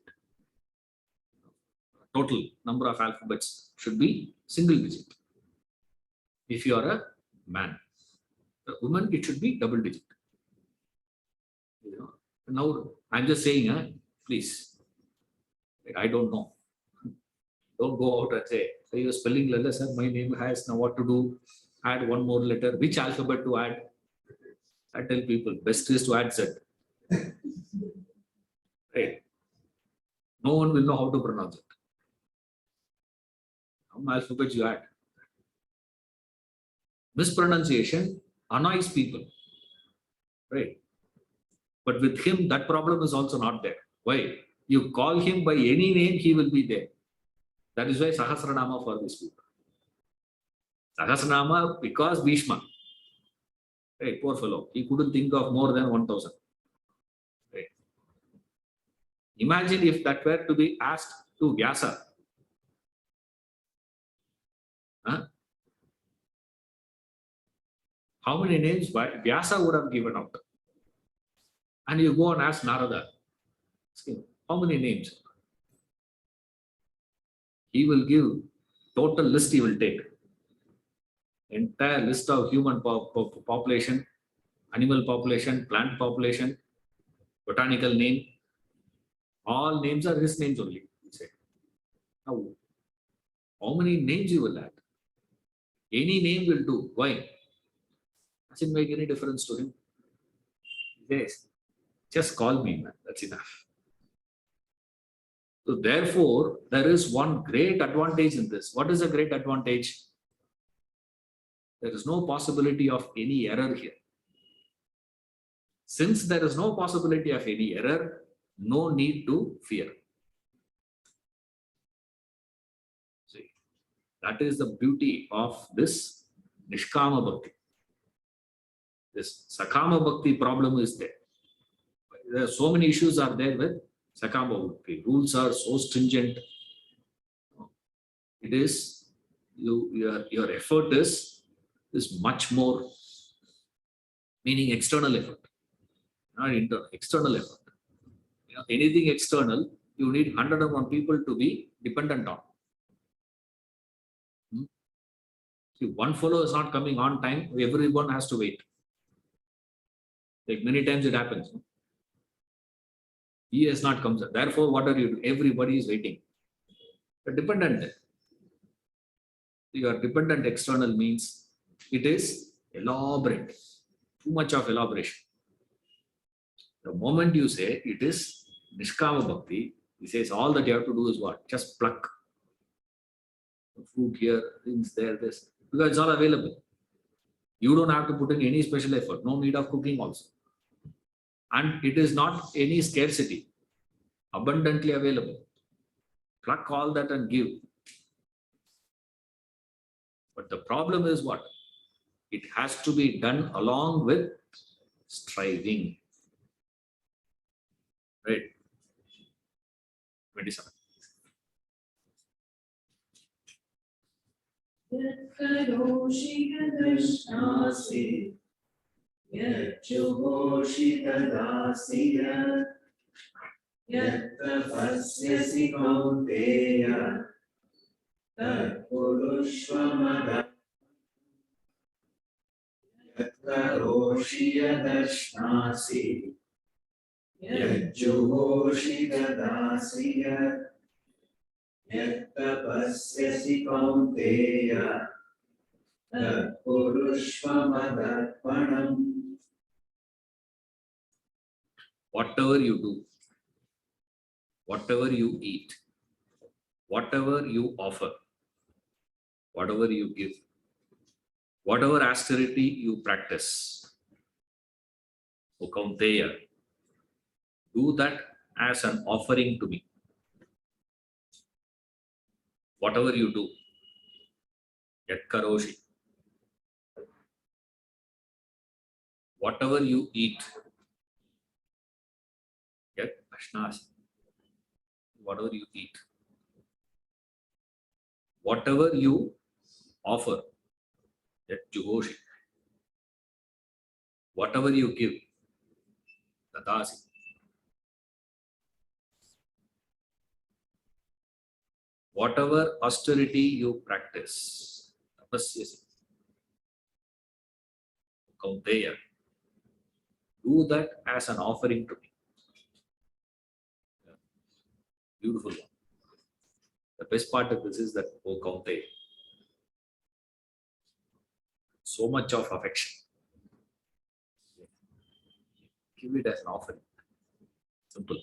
S2: Total number of alphabets should be single digit. If you are a man, a woman, it should be double digit. You know, now I'm just saying, please, I don't know. Don't go out and say, so you're spelling letters, sir, my name has, now what to do? Add one more letter. Which alphabet to add? I tell people, best is to add Z. Right? No one will know how to pronounce it. How many alphabets you add? Mispronunciation annoys people. Right? But with him, that problem is also not there. Why? You call him by any name, he will be there. That is why Sahasranama for this book. Sahasranama because Bhishma. Right, poor fellow. He couldn't think of more than 1,000. Right. Imagine if that were to be asked to Vyasa. Huh? How many names Vyasa would have given out? And you go and ask Narada. How many names? He will give total list, he will take. Entire list of human population, animal population, plant population, botanical name. All names are his names only. Now, how many names you will add? Any name will do. Why? Doesn't make any difference to him. Yes. Just call me, man. That's enough. So therefore, there is one great advantage in this. What is a great advantage? There is no possibility of any error here. Since there is no possibility of any error, no need to fear. See, that is the beauty of this Nishkama Bhakti. This Sakama Bhakti problem is there. There are so many issues are there with Sakama Bhakti. Rules are so stringent. It is, your effort is much more, meaning external effort, not internal, external effort. You know, anything external, you need 101 people to be dependent on. See, one fellow is not coming on time, everyone has to wait. Like many times it happens. No? He has not come. Therefore, what are you doing? Everybody is waiting. You're dependent. Your dependent external means it is elaborate. Too much of elaboration. The moment you say it is Nishkama Bhakti, he says all that you have to do is what? Just pluck. Fruit here, things there, this. Because it's all available. You don't have to put in any special effort. No need of cooking also. And it is not any scarcity. Abundantly available. Pluck all that and give. But the problem is what? It has to be done along with striving. Right? 27.
S1: Yatkaroshi yadashnasi, yatjuhoshi dadasi, yattapasyasi kaunteya, tatpurushvamada. Yatkaroshi yadashnasi, yatjuhoshi dadasi, yattapasyasi kaunteya, tatpurushvamadarpanam.
S2: Whatever you do, whatever you eat, whatever you offer, whatever you give, whatever austerity you practice, O Kaunteya, do that as an offering to me. Whatever you do, Yatkaroshi, whatever you eat, Yat Ashnasi, whatever you eat, whatever you offer, Yat Juhoshi, whatever you give, Dadasi. Whatever austerity you practice, tapasyasi, Kaunteya, do that as an offering to me. Beautiful one. The best part of this is that, O Kaunteya, so much of affection. Give it as an offering. Simple.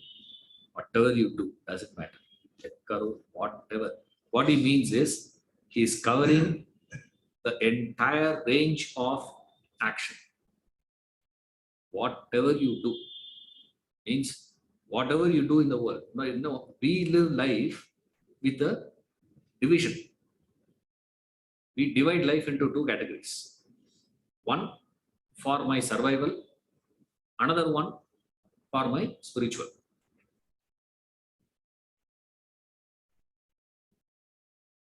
S2: Whatever you do, doesn't matter. Whatever. What he means is, he is covering the entire range of action. Whatever you do means whatever you do in the world. No, we live life with a division. We divide life into two categories. One for my survival, another one for my spiritual.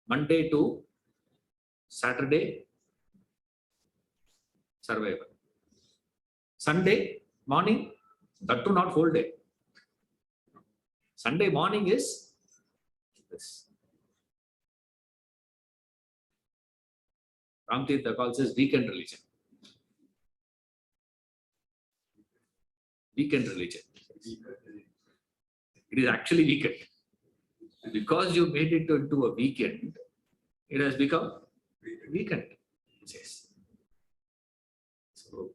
S2: Monday to Saturday, survival. Sunday morning, that too not whole day. Sunday morning is this. Ramtirtha calls this weekend religion. Weekend religion. It is actually weekend. Because you made it into a weekend, it has become weekend. It says. So,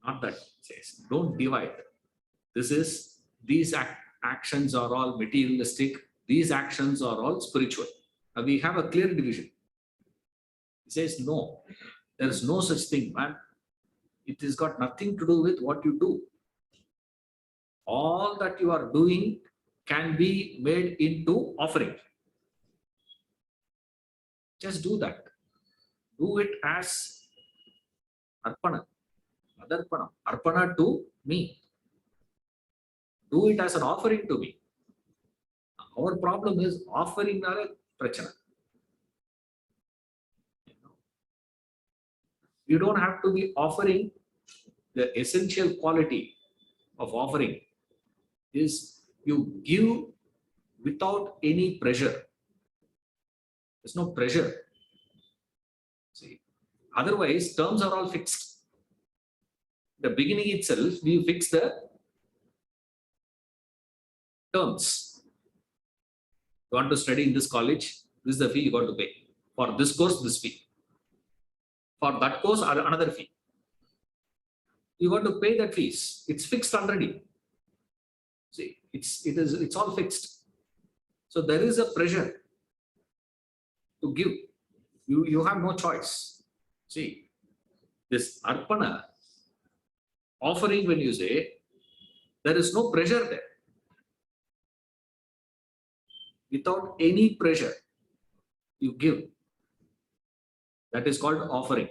S2: not that it says. Don't divide. These actions are all materialistic. These actions are all spiritual. We have a clear division. He says, no, there is no such thing, man. It has got nothing to do with what you do. All that you are doing can be made into offering. Just do that. Do it as arpana, adarpana, arpana to me. Do it as an offering to me. Our problem is offering nare prachana. You don't have to be offering. The essential quality of offering is you give without any pressure. There's no pressure. See, otherwise terms are all fixed. The beginning itself, we fix the terms. You want to study in this college, this is the fee you got to pay. For this course, this fee. For that course, another fee. You got to pay that fees. It's fixed already. See, it's all fixed. So there is a pressure to give. You have no choice. See, this arpana offering, when you say, there is no pressure there. Without any pressure, you give. That is called offering.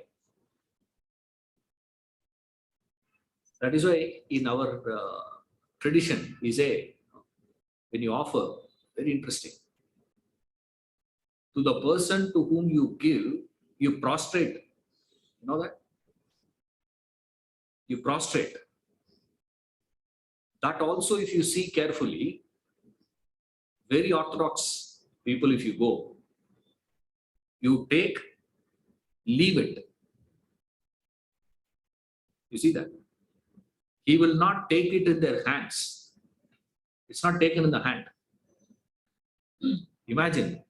S2: That is why in our tradition, we say, when you offer, very interesting. To the person to whom you give, you prostrate. You know that? You prostrate. That also, if you see carefully, very orthodox people, if you go, you take, leave it. You see that? He will not take it in their hands. It's not taken in the hand. Imagine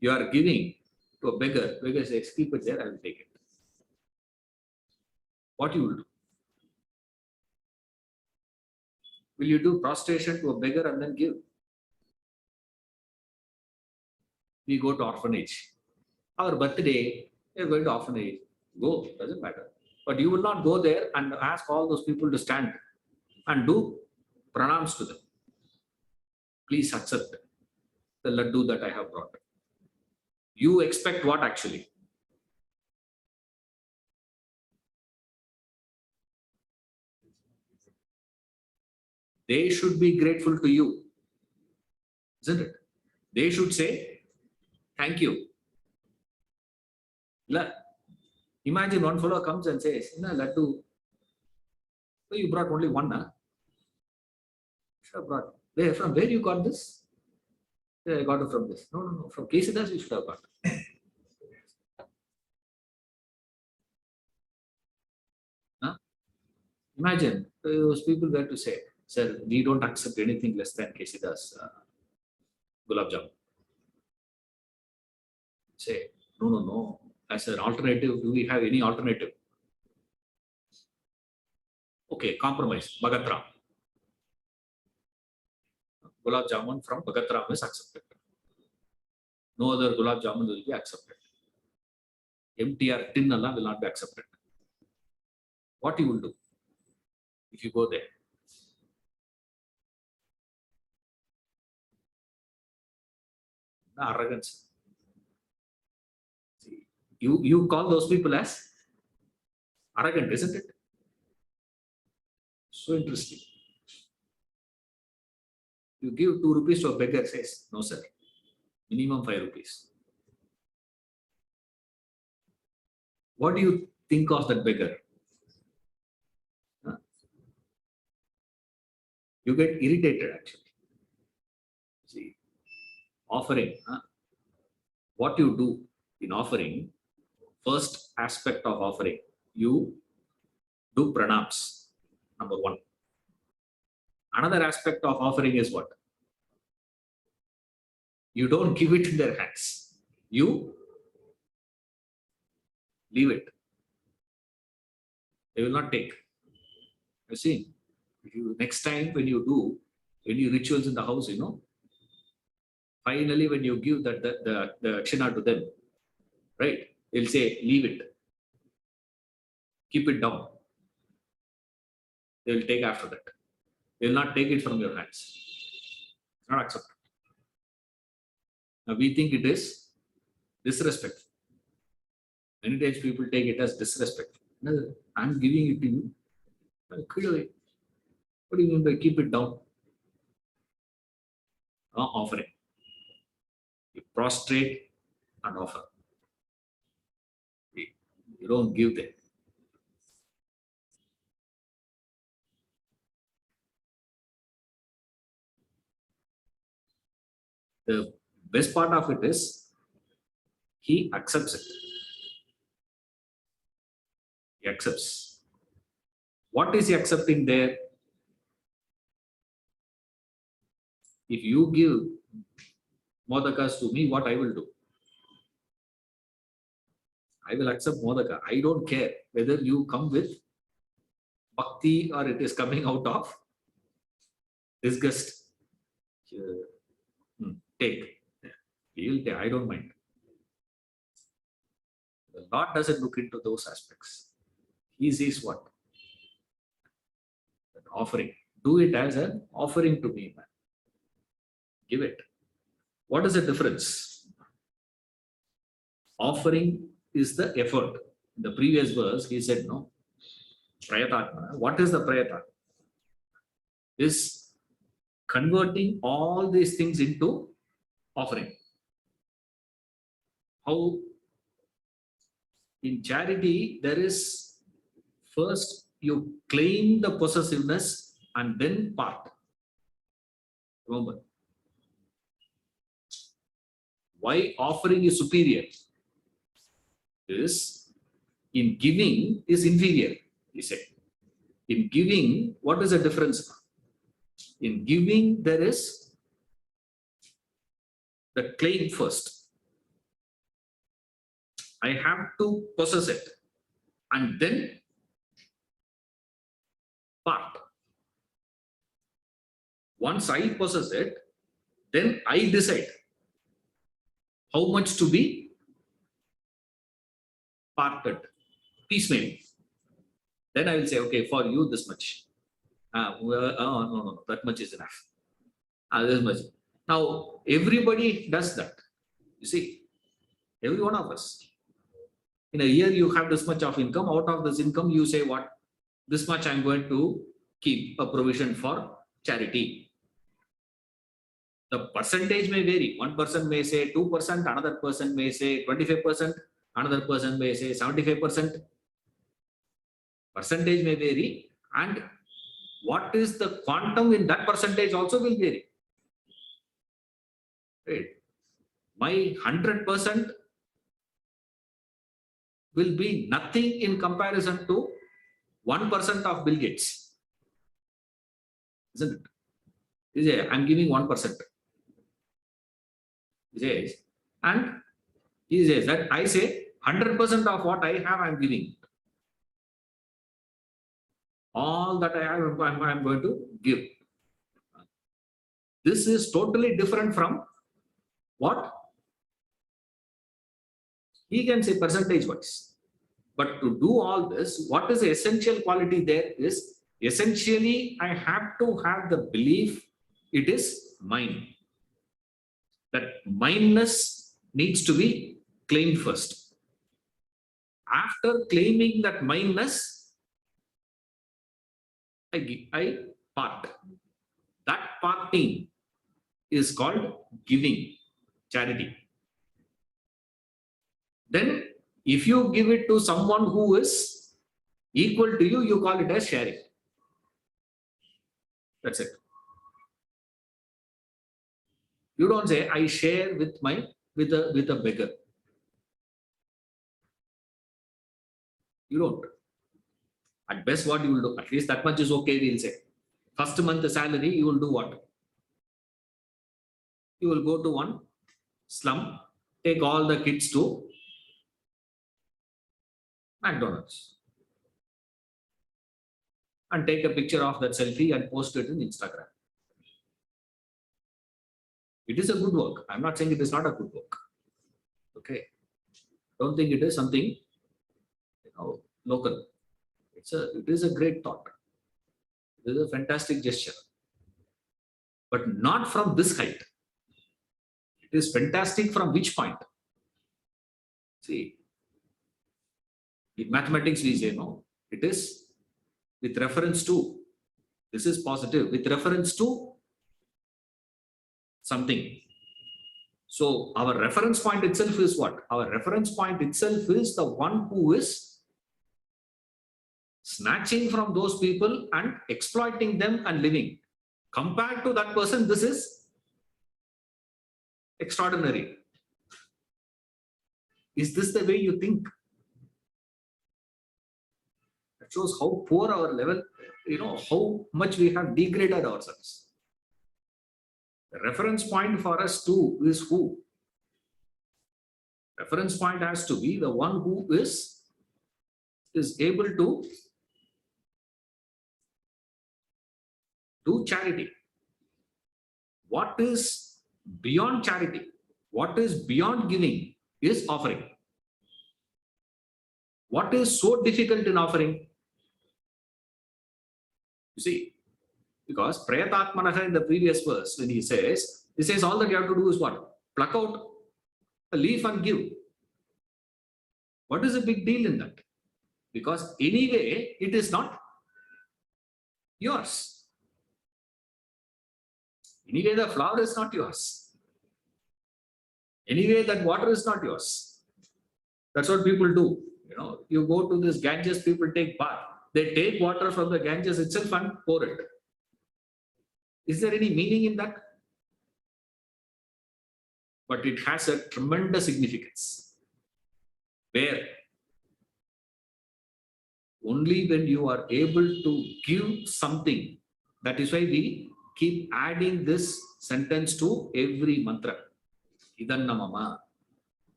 S2: you are giving to a beggar. Beggar says, keep it there, I will take it. What you will do? Will you do prostration to a beggar and then give? We go to orphanage. Our birthday, we are going to orphanage. Go, doesn't matter. But you will not go there and ask all those people to stand and do pranams to them. Please accept the laddu that I have brought. You expect what actually? They should be grateful to you, isn't it? They should say, thank you. Imagine one fellow comes and says, laddu, so you brought only one, huh? Should have brought. From where you got this? I got it from this. No. From Kesidas you should have got. Huh? Imagine those people were to say, sir, we don't accept anything less than Kesidas gulab jamun. Say, no. As an alternative, do we have any alternative? Okay, compromise. Bhagat Ram. Gulab jamun from Bhagat Ram is accepted. No other gulab jamun will be accepted. MTR tin will not be accepted. What you will do if you go there? The arrogance. See, you call those people as arrogant, isn't it? So interesting. You give 2 rupees to a beggar, says, no sir, minimum 5 rupees. What do you think of that beggar? Huh? You get irritated actually. See, offering, what you do in offering, first aspect of offering, you do pranams, number 1. Another aspect of offering is what? You don't give it in their hands. You leave it. They will not take. You see, next time when you do any rituals in the house, finally when you give the akshina to them, right? They'll say, leave it. Keep it down. They will take after that. They will not take it from your hands. It's not acceptable. Now we think it is disrespectful. Many times people take it as disrespectful. No, I'm giving it to you. Clearly, what do you mean by keep it down? Offering. You prostrate and offer. You don't give them. The best part of it is he accepts it. He accepts. What is he accepting there? If you give modakas to me, what I will do? I will accept modaka. I don't care whether you come with bhakti or it is coming out of disgust. Take. He will take. I don't mind. The Lord doesn't look into those aspects. He sees what? An offering. Do it as an offering to me, man. Give it. What is the difference? Offering is the effort. In the previous verse, he said, no. Prayatatmana. What is the prayata? Is converting all these things into offering. How in charity, there is first you claim the possessiveness and then part. Remember, why offering is superior is in giving is inferior, he said. In giving, what is the difference? In giving, there is the claim first. I have to possess it and then part. Once I possess it, then I decide how much to be parted, piecemeal. Then I will say, okay, for you this much. No, that much is enough. This much. Now, everybody does that. You see, every one of us. In a year, you have this much of income. Out of this income, you say what? This much I'm going to keep a provision for charity. The percentage may vary. One person may say 2%, another person may say 25%, another person may say 75%. Percentage may vary, and what is the quantum in that percentage also will vary. Right? My 100% will be nothing in comparison to 1% of Bill Gates. Isn't it? He says, I'm giving 1%. He says, and he says that I say 100% of what I have, I'm giving. All that I have, I'm going to give. This is totally different from what? He can say percentage wise. But to do all this, what is the essential quality there is essentially I have to have the belief it is mine. That mineness needs to be claimed first. After claiming that mineness, I part. That parting is called giving, charity. Then, if you give it to someone who is equal to you, you call it as sharing. That's it. You don't say I share with a beggar. You don't. At best, what you will do, at least that much is okay, we'll say. First month salary, you will do what? You will go to one slum, take all the kids to McDonald's and take a picture of that selfie and post it in Instagram. It is a good work. I'm not saying it is not a good work. Okay. Don't think it is something local. It is a great thought. It is a fantastic gesture. But not from this height. It is fantastic from which point? See, in mathematics we say no, it is with reference to, this is positive, with reference to something. So our reference point itself is what? Our reference point itself is the one who is snatching from those people and exploiting them and living. Compared to that person, this is extraordinary. Is this the way you think? That shows how poor our level, how much we have degraded ourselves. The reference point for us too is who? Reference point has to be the one who is able to do charity. What is beyond charity, what is beyond giving is offering. What is so difficult in offering? You see, because Prayatatmanaha in the previous verse, when he says all that you have to do is what? Pluck out a leaf and give. What is the big deal in that? Because anyway, it is not yours. Anyway, the flower is not yours. Anyway, that water is not yours. That's what people do. You go to this Ganges, people take bath. They take water from the Ganges itself and pour it. Is there any meaning in that? But it has a tremendous significance. Where only when you are able to give something, that is why we keep adding this sentence to every mantra. Idannamama.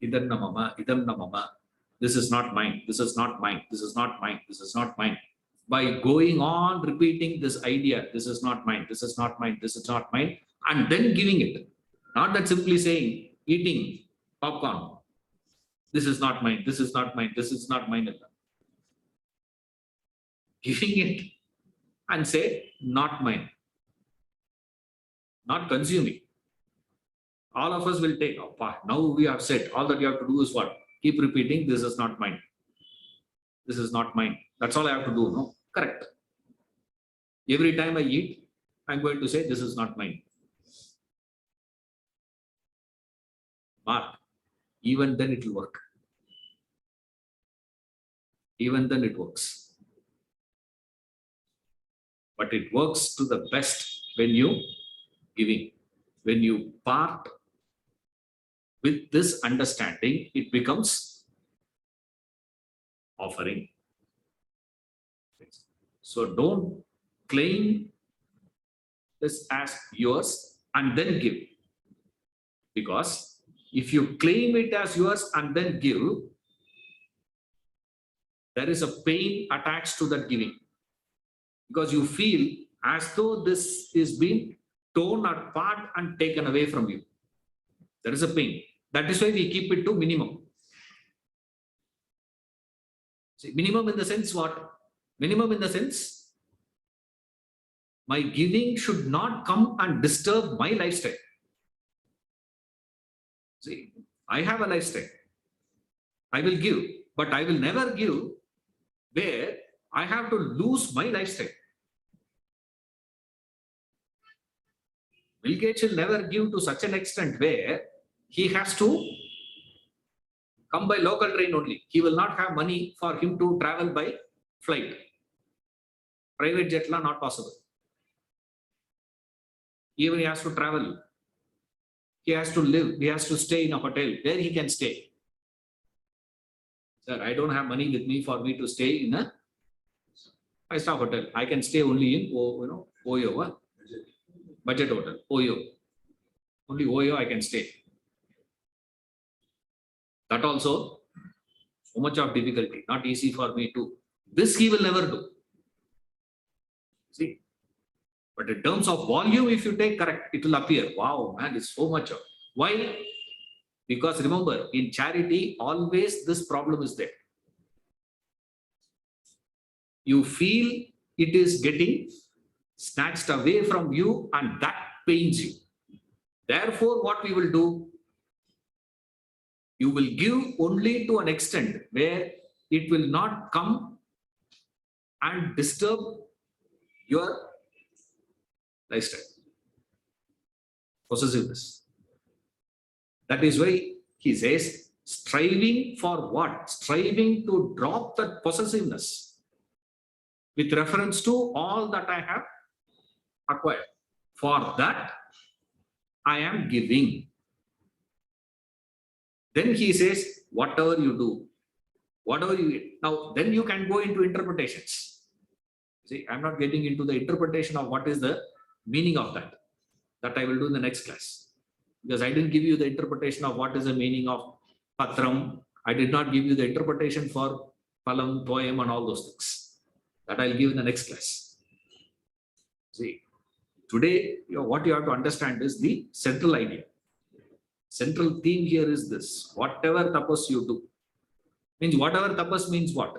S2: Idannamama, idannamama. This is not mine, this is not mine, this is not mine, this is not mine. By going on repeating this idea, this is not mine, this is not mine, this is not mine, and then giving it. Not that simply saying, eating popcorn. This is not mine, this is not mine, this is not mine. Giving it and say, not mine. Not consuming. All of us will take, now we have said, all that you have to do is what? Keep repeating, this is not mine. This is not mine. That's all I have to do, no? Correct. Every time I eat, I'm going to say, this is not mine. Mark, even then it will work. Even then it works. But it works to the best when you giving. When you part with this understanding, it becomes offering. So don't claim this as yours and then give. Because if you claim it as yours and then give, there is a pain attached to that giving. Because you feel as though this is being torn apart and taken away from you. There is a pain. That is why we keep it to minimum. See, minimum in the sense what? Minimum in the sense, my giving should not come and disturb my lifestyle. See, I have a lifestyle. I will give, but I will never give where I have to lose my lifestyle. Bill Gates will never give to such an extent where he has to come by local train only. He will not have money for him to travel by flight. Private jet not possible. Even he has to travel. He has to live. He has to stay in a hotel where he can stay. Sir, I don't have money with me for me to stay in a 5-star hotel. I can stay only in Oyo. Budget hotel, Oyo. Only Oyo I can stay. That also, so much of difficulty, not easy for me to. This he will never do. See? But in terms of volume, if you take correct, it will appear. Wow, man, it's so much of. Why? Because remember, in charity, always this problem is there. You feel it is getting snatched away from you and that pains you. Therefore, what we will do, you will give only to an extent where it will not come and disturb your lifestyle. Possessiveness. That is why he says, striving for what? Striving to drop that possessiveness with reference to all that I have acquired. For that, I am giving. Then he says, whatever you do, Whatever you eat. Now, then you can go into interpretations. See, I'm not getting into the interpretation of what is the meaning of that. That I will do in the next class. Because I didn't give you the interpretation of what is the meaning of patram. I did not give you the interpretation for palam, poem, and all those things. That I'll give in the next class. See, today, what you have to understand is the central idea. Central theme here is this: whatever tapas you do, means whatever tapas means what?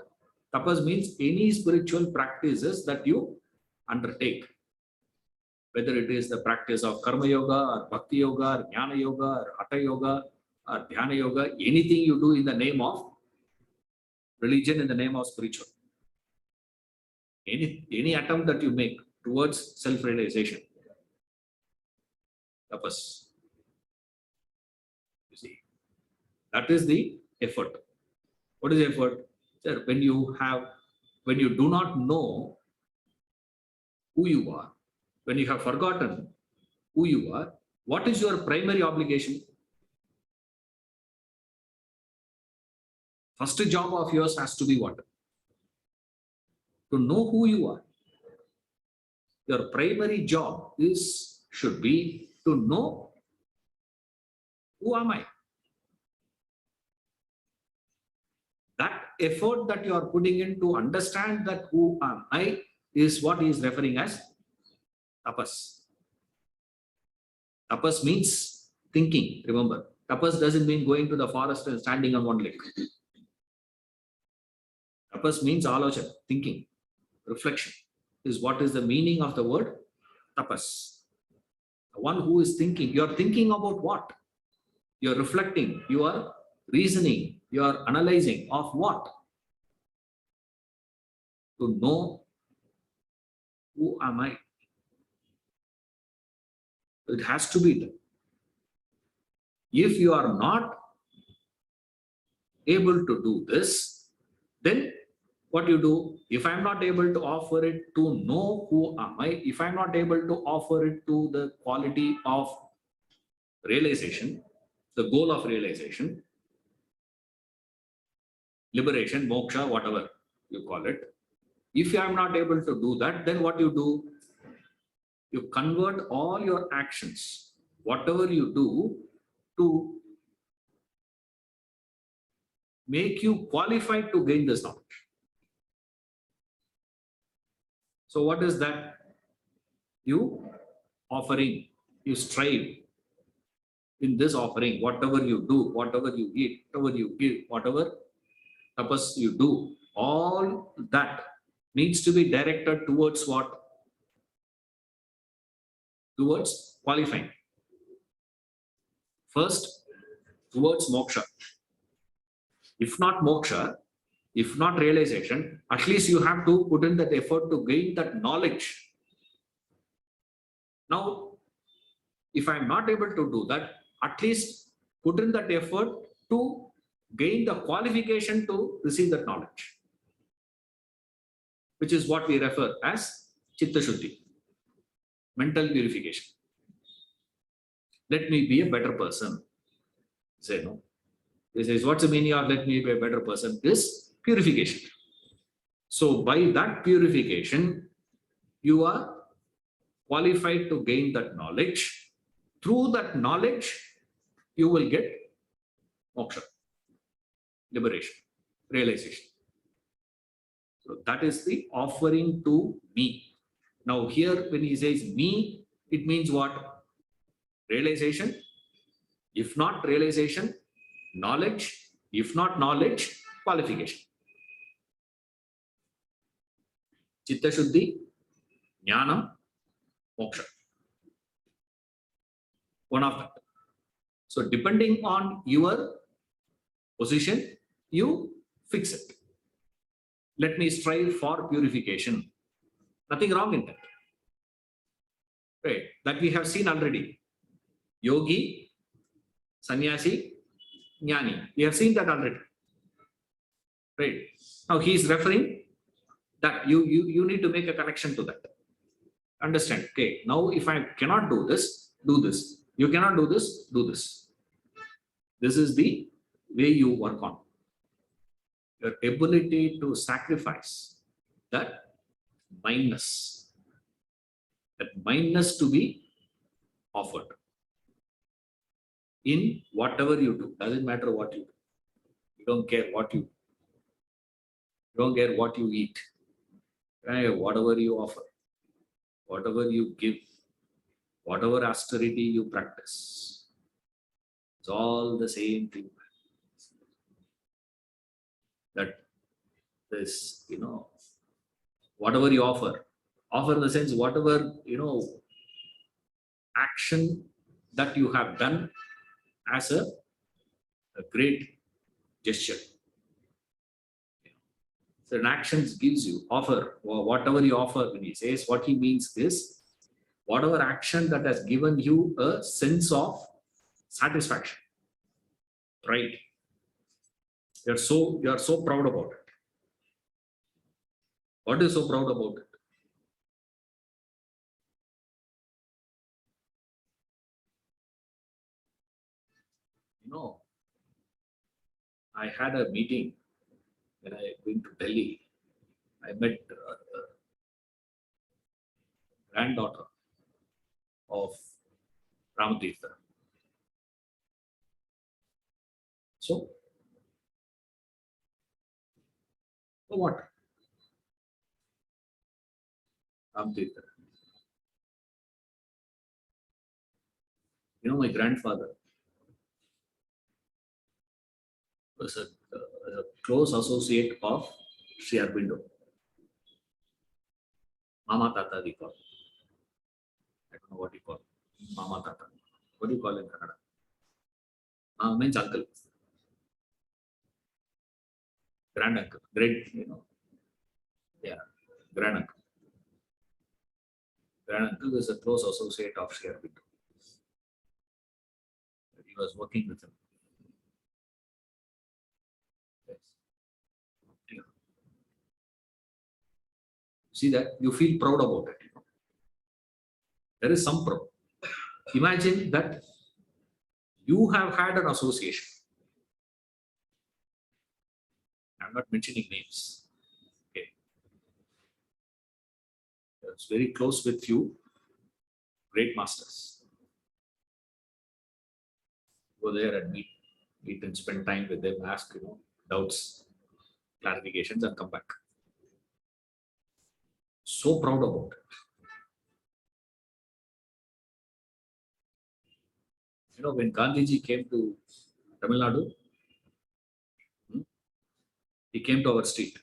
S2: Tapas means any spiritual practices that you undertake, whether it is the practice of karma yoga or bhakti yoga or jnana yoga or hatha yoga or dhyana yoga, anything you do in the name of religion, in the name of spiritual, any attempt that you make towards self-realization, tapas. You see, that is the effort. What is effort? Sir, when you do not know who you are, when you have forgotten who you are, what is your primary obligation? First job of yours has to be what? To know who you are. Your primary job should be to know who am I. That effort that you are putting in to understand that who am I is what he is referring as tapas. Tapas means thinking, remember. Tapas doesn't mean going to the forest and standing on one leg. Tapas means alochana, thinking, reflection is what is the meaning of the word tapas. The one who is thinking, you are thinking about what? You are reflecting, you are reasoning, you are analyzing of what? To know who am I. It has to be done. If you are not able to do this, then what you do? If I'm not able to offer it to know who am I, if I'm not able to offer it to the quality of realization, the goal of realization, liberation, moksha, whatever you call it, if I am not able to do that, then what you do? You convert all your actions, whatever you do, to make you qualified to gain this knowledge. So what is that? You offering, you strive in this offering, whatever you do, whatever you eat, whatever you give, whatever tapas you do, all that needs to be directed towards what? Towards qualifying. First, towards moksha. If not moksha, if not realization, at least you have to put in that effort to gain that knowledge. Now, if I'm not able to do that, at least put in that effort to gain the qualification to receive that knowledge, which is what we refer as chitta shuddhi, mental purification. Let me be a better person. Say no. He says, what's the meaning of let me be a better person? Is purification. So by that purification, you are qualified to gain that knowledge. Through that knowledge, you will get moksha, liberation, realization. So that is the offering to me. Now here, when he says me, it means what? Realization. If not realization, knowledge. If not knowledge, qualification. Chitta shuddhi, jnanam, moksha. One of that. So depending on your position, you fix it. Let me strive for purification. Nothing wrong in that. Right? That we have seen already. Yogi, sannyasi, jnani. We have seen that already. Right? Now he is referring that you need to make a connection to that. Understand? Okay. Now if I cannot do this, do this. You cannot do this, do this. This is the way you work on. your ability to sacrifice that mindness to be offered in whatever you do. Doesn't matter what you do. You don't care what you don't care what you eat. Whatever you offer, whatever you give, whatever austerity you practice, it's all the same thing. That this, whatever you offer in the sense, whatever, action that you have done as a great gesture. So an action gives you, offer, or whatever you offer. When he says, what he means is, whatever action that has given you a sense of satisfaction, right? You are so proud about it. What is so proud about it? I had a meeting when I went to Delhi. I met granddaughter of Ramatirtha. So what? Ramatirtha. My grandfather was a close associate of Sri Aurobindo. Mama Tata, we call. I don't know what you call. Mama Tata. What do you call in Kannada? Mama means uncle. Grand uncle. Great, Yeah, grand uncle. Grand uncle is a close associate of Sri Aurobindo. He was working with him. Yes. Yeah. See that? You feel proud about it. There is some proud. Imagine that you have had an association. I'm not mentioning names. Okay. It's very close with you, great masters. Go there and meet and spend time with them, ask doubts, clarifications, and come back. So proud about it. When Gandhiji came to Tamil Nadu, he came to our street.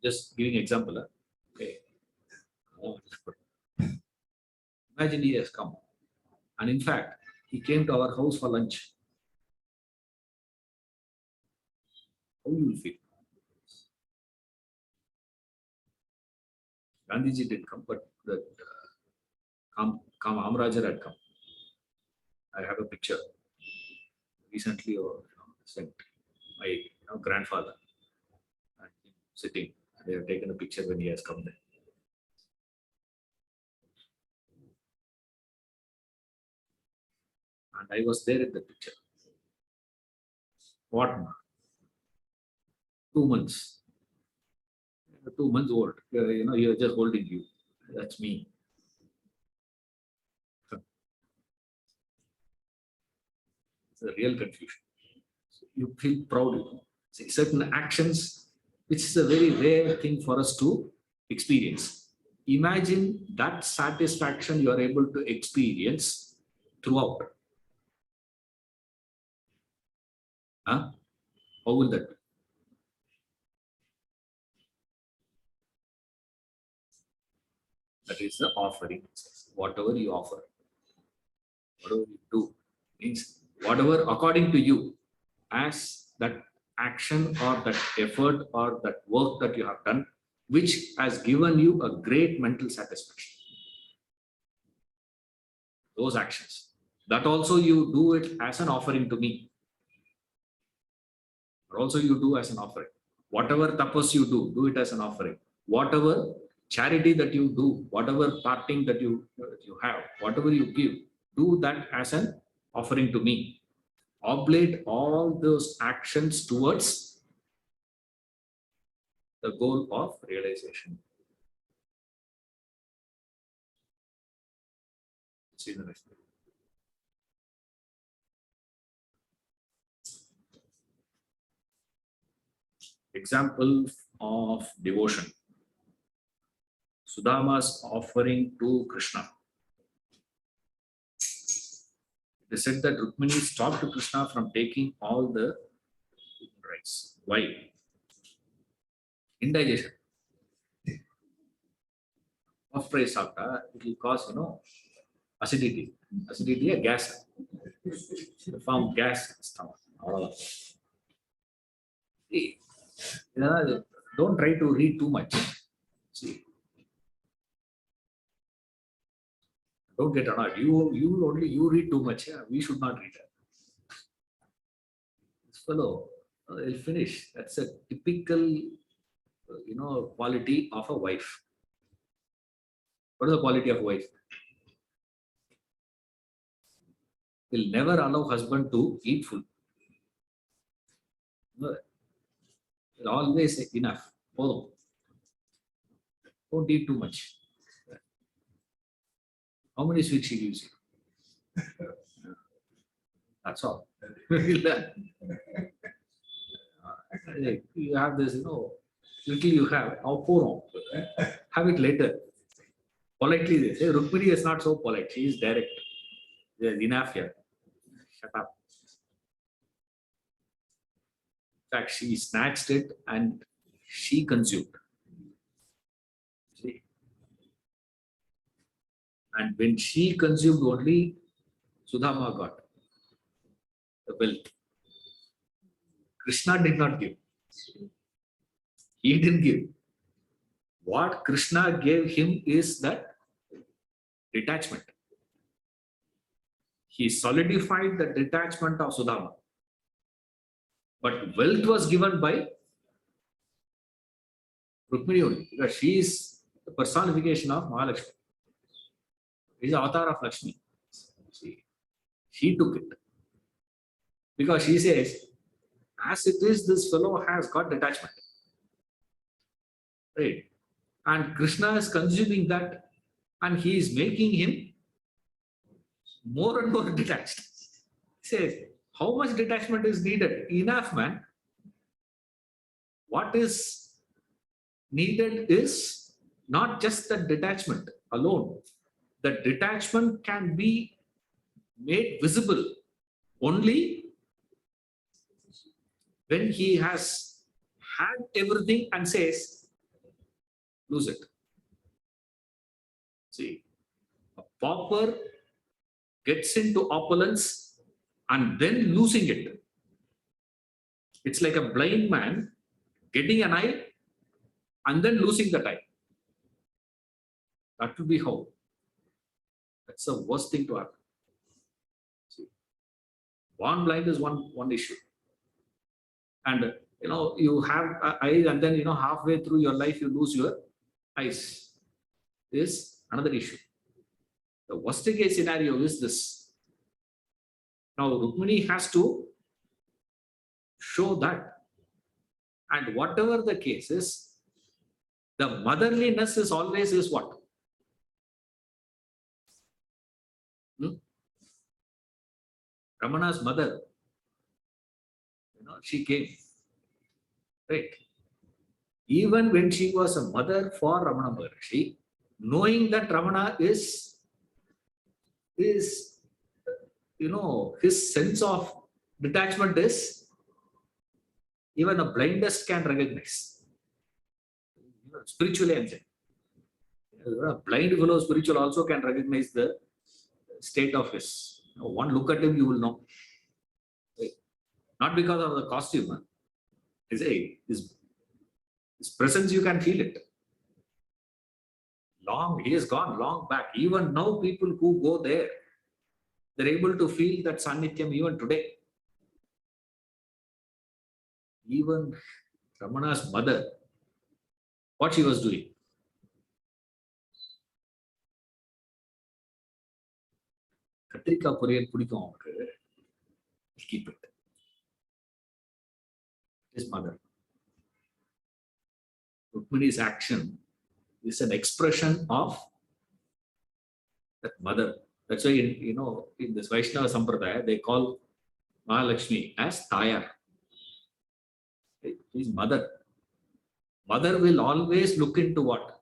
S2: Just giving example. Okay. Imagine he has come. And in fact, he came to our house for lunch. How you will feel? Gandhiji did come, but the Amrajar had come. I have a picture recently sent my grandfather and him sitting. They have taken a picture when he has come there. And I was there in the picture. What? 2 months. 2 months old. You're just holding you. That's me. It's a real confusion. So you feel proud. See, certain actions, which is a very rare thing for us to experience. Imagine that satisfaction you are able to experience throughout. How will that be? That is the offering. Whatever you offer, whatever you do, means whatever according to you, as that action or that effort or that work that you have done, which has given you a great mental satisfaction. Those actions. That also you do it as an offering to me. Or also you do as an offering. Whatever tapas you do it as an offering. Whatever charity that you do, whatever parting that you have, whatever you give, do that as an offering to me. Oblate all those actions towards the goal of realization. See the next. Example of devotion. Sudama's offering to Krishna. They said that Rukmini stopped Krishna from taking all the rice. Why? Indigestion. Puff rice after it will cause acidity. Acidity, a gas. Form gas stomach. See, don't try to read too much. See, don't get annoyed. You read too much. Yeah? We should not read that. This fellow, he'll finish. That's a typical, quality of a wife. What is the quality of a wife? Will never allow husband to eat food. Will always say enough. Don't eat too much. How many sweets she gives you? That's all. You have this, little you have. Now pour on. Have it later. Politely they say, Rukmini is not so polite. She is direct. There's enough here. Shut up. In fact, she snatched it and she consumed. See? And when she consumed only, Sudama got the wealth. Krishna did not give. He didn't give. What Krishna gave him is that detachment. He solidified the detachment of Sudama. But wealth was given by Rukmini only, because she is the personification of Mahalakshmi. She is the avatar of Lakshmi. She took it. Because she says, as it is, this fellow has got detachment. Right? And Krishna is consuming that and he is making him more and more detached. He says, how much detachment is needed? Enough, man. What is needed is not just the detachment alone. The detachment can be made visible only when he has had everything and says, lose it. See, a pauper gets into opulence and then losing it. It's like a blind man getting an eye and then losing that eye. That will be how. That's the worst thing to happen. See, born blind is one issue. And you have eyes and then halfway through your life you lose your eyes. Is another issue. The worst case scenario is this. Now Rukmini has to show that. And whatever the case is, the motherliness is always is what? Ramana's mother, she came, right? Even when she was a mother for Ramana Maharshi, knowing that Ramana is his sense of detachment is even a blindest can recognize. Spiritually, I'm saying. A blind fellow spiritual also can recognize the state of his. One look at him, you will know. Not because of the costume. His presence, you can feel it. He has gone long back. Even now, people who go there, they're able to feel that Sannithyam even today. Even Ramana's mother, what she was doing. Katrika Puriyal pidikum avukku. Keep it. His mother. Rukmini's action is an expression of that mother. That's why, in this Vaishnava Sampradaya, they call Mahalakshmi as Tayar. She's mother. Mother will always look into what?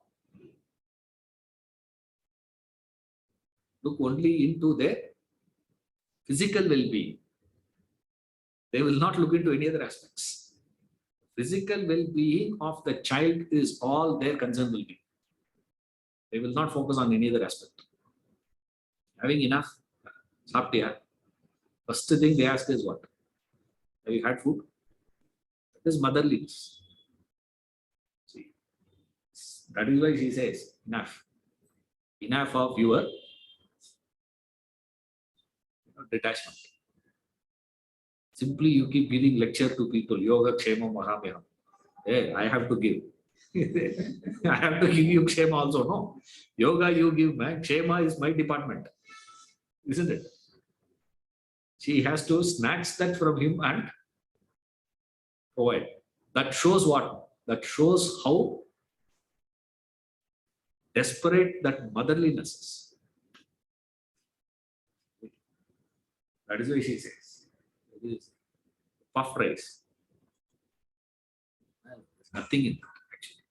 S2: Look only into their physical well-being. They will not look into any other aspects. Physical well-being of the child is all their concern will be. They will not focus on any other aspect. Having enough, saptiya, first thing they ask is what? Have you had food? That is motherliness. See, that is why she says, enough. Enough of your detachment. Simply you keep giving lecture to people, yoga, kshema, mahamyam. Hey, I have to give. I have to give you kshema also. No. Yoga you give, man. Kshema is my department. Isn't it? She has to snatch that from him and provide. That shows what? That shows how desperate that motherliness is. That is why she says, it is puff rice. There's nothing in it, actually.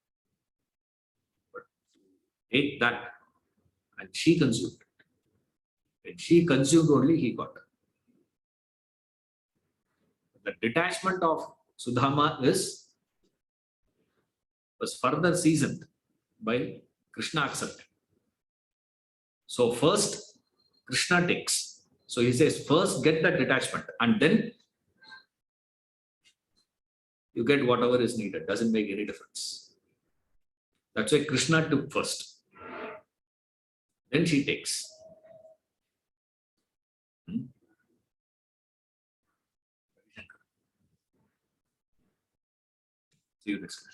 S2: But ate that and she consumed it. When she consumed only, he got. The detachment of Sudama was further seasoned by Krishna accepting. So first, Krishna takes. So he says, first get that detachment and then you get whatever is needed. Doesn't make any difference. That's why Krishna took first. Then she takes. See you next time.